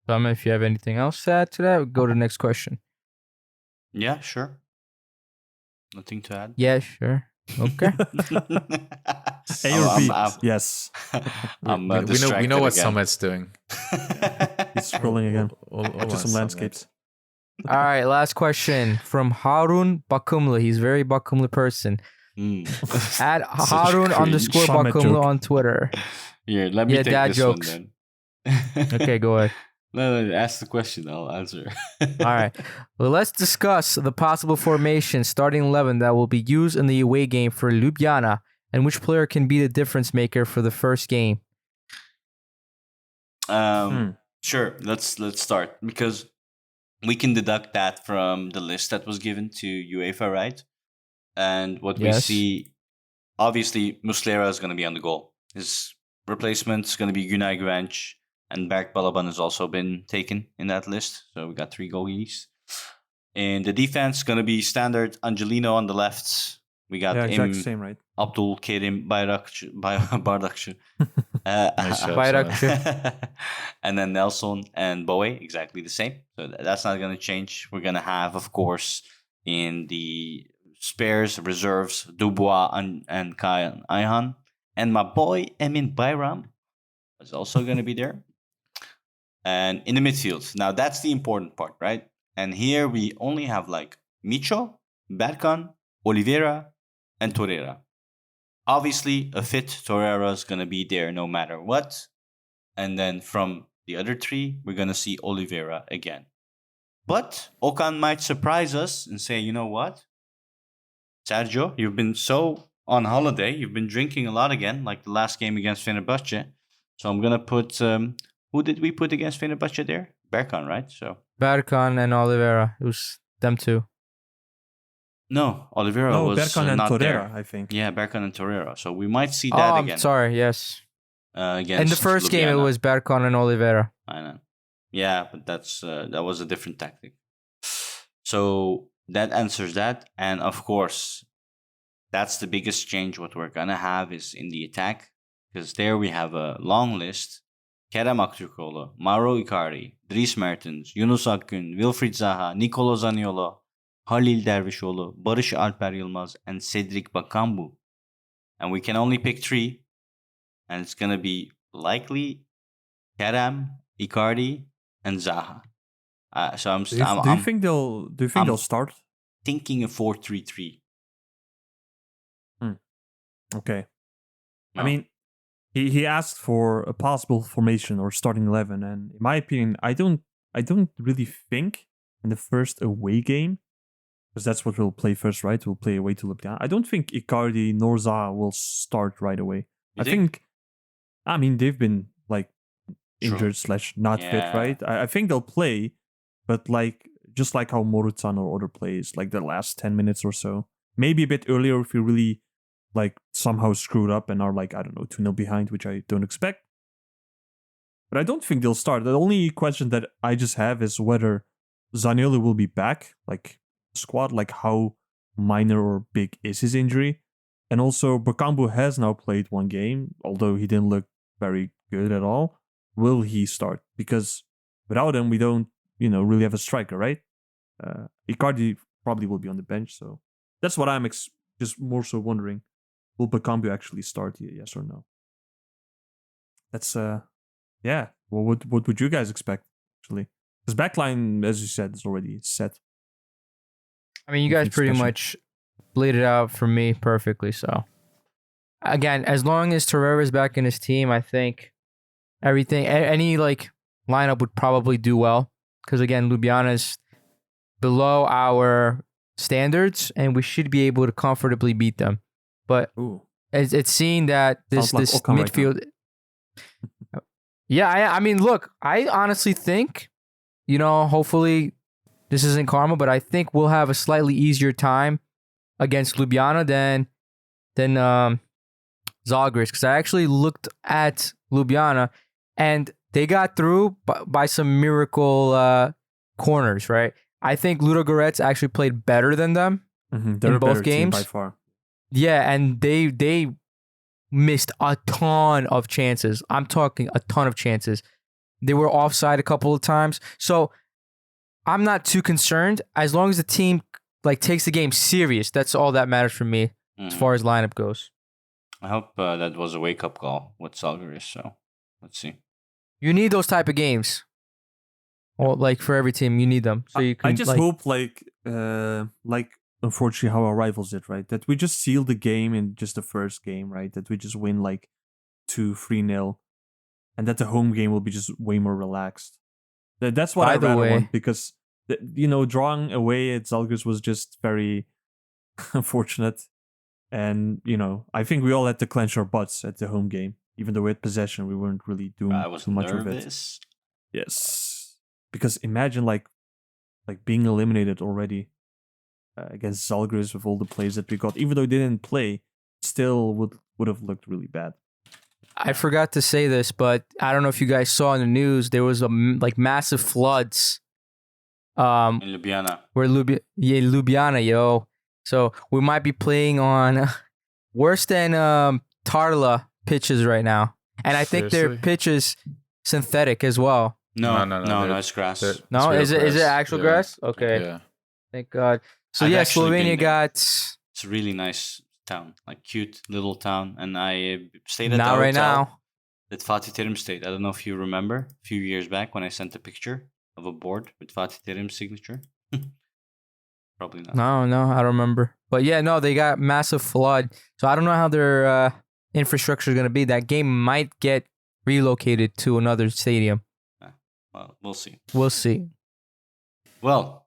Samet, if you have anything else to add to that, we'll go to the next question. Yeah, sure. Nothing to add? Yeah, sure. Okay. A or B? Yes. We know what Samet's doing. He's scrolling again. To some landscapes. All right, last question from Harun Bakımlı. He's a very Bakımlı person. At Harun _ Bakımlı on Twitter. Here, let me take dad this jokes. one then. Okay, go ahead. No, ask the question. I'll answer. All right. Well, let's discuss the possible formation starting 11 that will be used in the away game for Ljubljana and which player can be the difference maker for the first game. Sure. Let's start because we can deduct that from the list that was given to UEFA, right? And what we see, obviously, Muslera is going to be on the goal. His replacement is going to be Günay Güvenç. And Berk Balaban has also been taken in that list. So we got 3 goalies. And the defense going to be standard Angelino on the left. We got exactly same, right? Abdul Kerim Bardakçı. And then Nelson and Boe, exactly the same. So that's not going to change. We're going to have, of course, in the spares, reserves, Dubois and Kaan Ayhan. And my boy, Emin Bayram, is also going to be there. And in the midfield. Now, that's the important part, right? And here we only have like Micho, Berkan, Oliveira, and Torreira. Obviously, a fit Torreira is going to be there no matter what. And then from the other 3, we're going to see Oliveira again. But Okan might surprise us and say, you know what? Sergio, you've been so on holiday. You've been drinking a lot again, like the last game against Fenerbahce. So I'm going to put... who did we put against Fenerbahce there? Berkan, right? So Berkan and Oliveira. It was them 2. No, Oliveira was Berkan and not Torreira, there. I think. Yeah, Berkan and Torreira. So we might see that again. I'm sorry, yes. Against in the first game, Ljubljana. it was Berkan and Oliveira. I know. Yeah, but that was a different tactic. So that answers that. And of course, that's the biggest change. What we're going to have is in the attack. Because there we have a long list. Kerem Aktürkoğlu, Mauro Icardi, Dries Mertens, Yunus Akgün, Wilfried Zaha, Nicolo Zaniolo, Halil Dervişoğlu, Barış Alper Yılmaz, and Cedric Bakambu. And we can only pick 3. And it's going to be likely Kerem, Icardi, and Zaha. So Do you think they'll start? thinking a 4-3-3. Okay. No. I mean, he asked for a possible formation or starting 11, and in my opinion, I don't really think in the first away game, because that's what we'll play first, right? We'll play away to Ljubljana. I don't think Icardi nor Zaha will start right away. You I think? think, I mean, they've been like True. injured / not fit, Yeah. right? I think they'll play, but like just like how Morutan or other plays, like the last 10 minutes or so, maybe a bit earlier if you really like somehow screwed up and are like, I don't know, 2-0 behind, which I don't expect. But I don't think they'll start. The only question that I just have is whether Zaniolo will be back, like squad, like how minor or big is his injury. And also Bakambu has now played one game, although he didn't look very good at all. Will he start? Because without him, we don't, really have a striker, right? Icardi probably will be on the bench, so that's what I'm just more so wondering. Will Bakambu actually start? Yes or no? That's yeah. Well, what would you guys expect actually? Because backline, as you said, is already set. I mean, you guys Nothing pretty special. much laid it out for me perfectly. So, again, as long as Torreira's back in his team, I think everything, any like lineup would probably do well. Because again, Ljubljana's below our standards, and we should be able to comfortably beat them. But Ooh. it's seen that this Sounds like Okan right now. midfield. Yeah, I mean, look, I honestly think, hopefully this isn't karma, but I think we'll have a slightly easier time against Ljubljana than Zalgiris, because I actually looked at Ljubljana and they got through by some miracle corners, right? I think Ludogorets actually played better than them They're in a both better team games. by far. Yeah, and they missed a ton of chances. I'm talking a ton of chances. They were offside a couple of times. So I'm not too concerned as long as the team like takes the game serious. That's all that matters for me as far as lineup goes. I hope that was a wake-up call with Zalgiris, so let's see. You need those type of games. Or like for every team, you need them. So you can I just hope like unfortunately how our rivals did, right? That we just seal the game in just the first game, right? That we just win like 2-3-0, and that the home game will be just way more relaxed. That's what By I the rather way- want, because drawing away at Zalgiris was just very unfortunate, and I think we all had to clench our butts at the home game, even though we had possession. We weren't really doing I was too much of it. nervous. Yes, because imagine like being eliminated already against Zalgiris with all the plays that we got. Even though they didn't play, still would have looked really bad. I forgot to say this, but I don't know if you guys saw in the news, there was massive floods. In Ljubljana. Where Ljubljana, yo. So we might be playing on worse than Tarla pitches right now. And I think their Seriously? pitch is synthetic as well. No, No, it's grass. No, real is it grass. actual Yeah. grass? Okay. Yeah. Thank God. So I've yeah, actually been Slovenia there. got It's a really nice town, like cute little town. And I stayed at not the right hotel now. that Fatih Terim stayed. I don't know if you remember a few years back when I sent a picture of a board with Fatih Terim's signature. Probably not. No, I don't remember. But yeah, no, they got massive flood. So I don't know how their infrastructure is going to be. That game might get relocated to another stadium. Well, we'll see. We'll see. Well,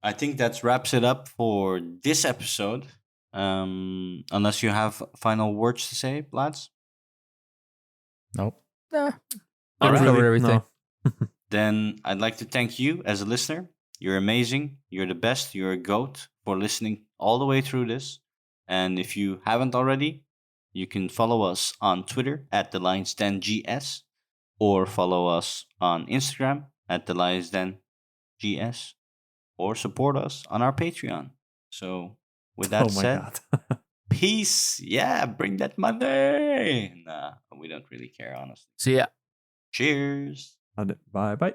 I think that wraps it up for this episode. Unless you have final words to say, lads. Nope. Nah, All we right. covered everything. No. Then I'd like to thank you as a listener. You're amazing. You're the best. You're a goat for listening all the way through this. And if you haven't already, you can follow us on Twitter at TheLionsDenGS or follow us on Instagram at TheLionsDenGS or support us on our Patreon. So with that Oh my said, god. peace. Yeah, bring that money. Nah, we don't really care, honestly. So yeah. Cheers. Bye bye.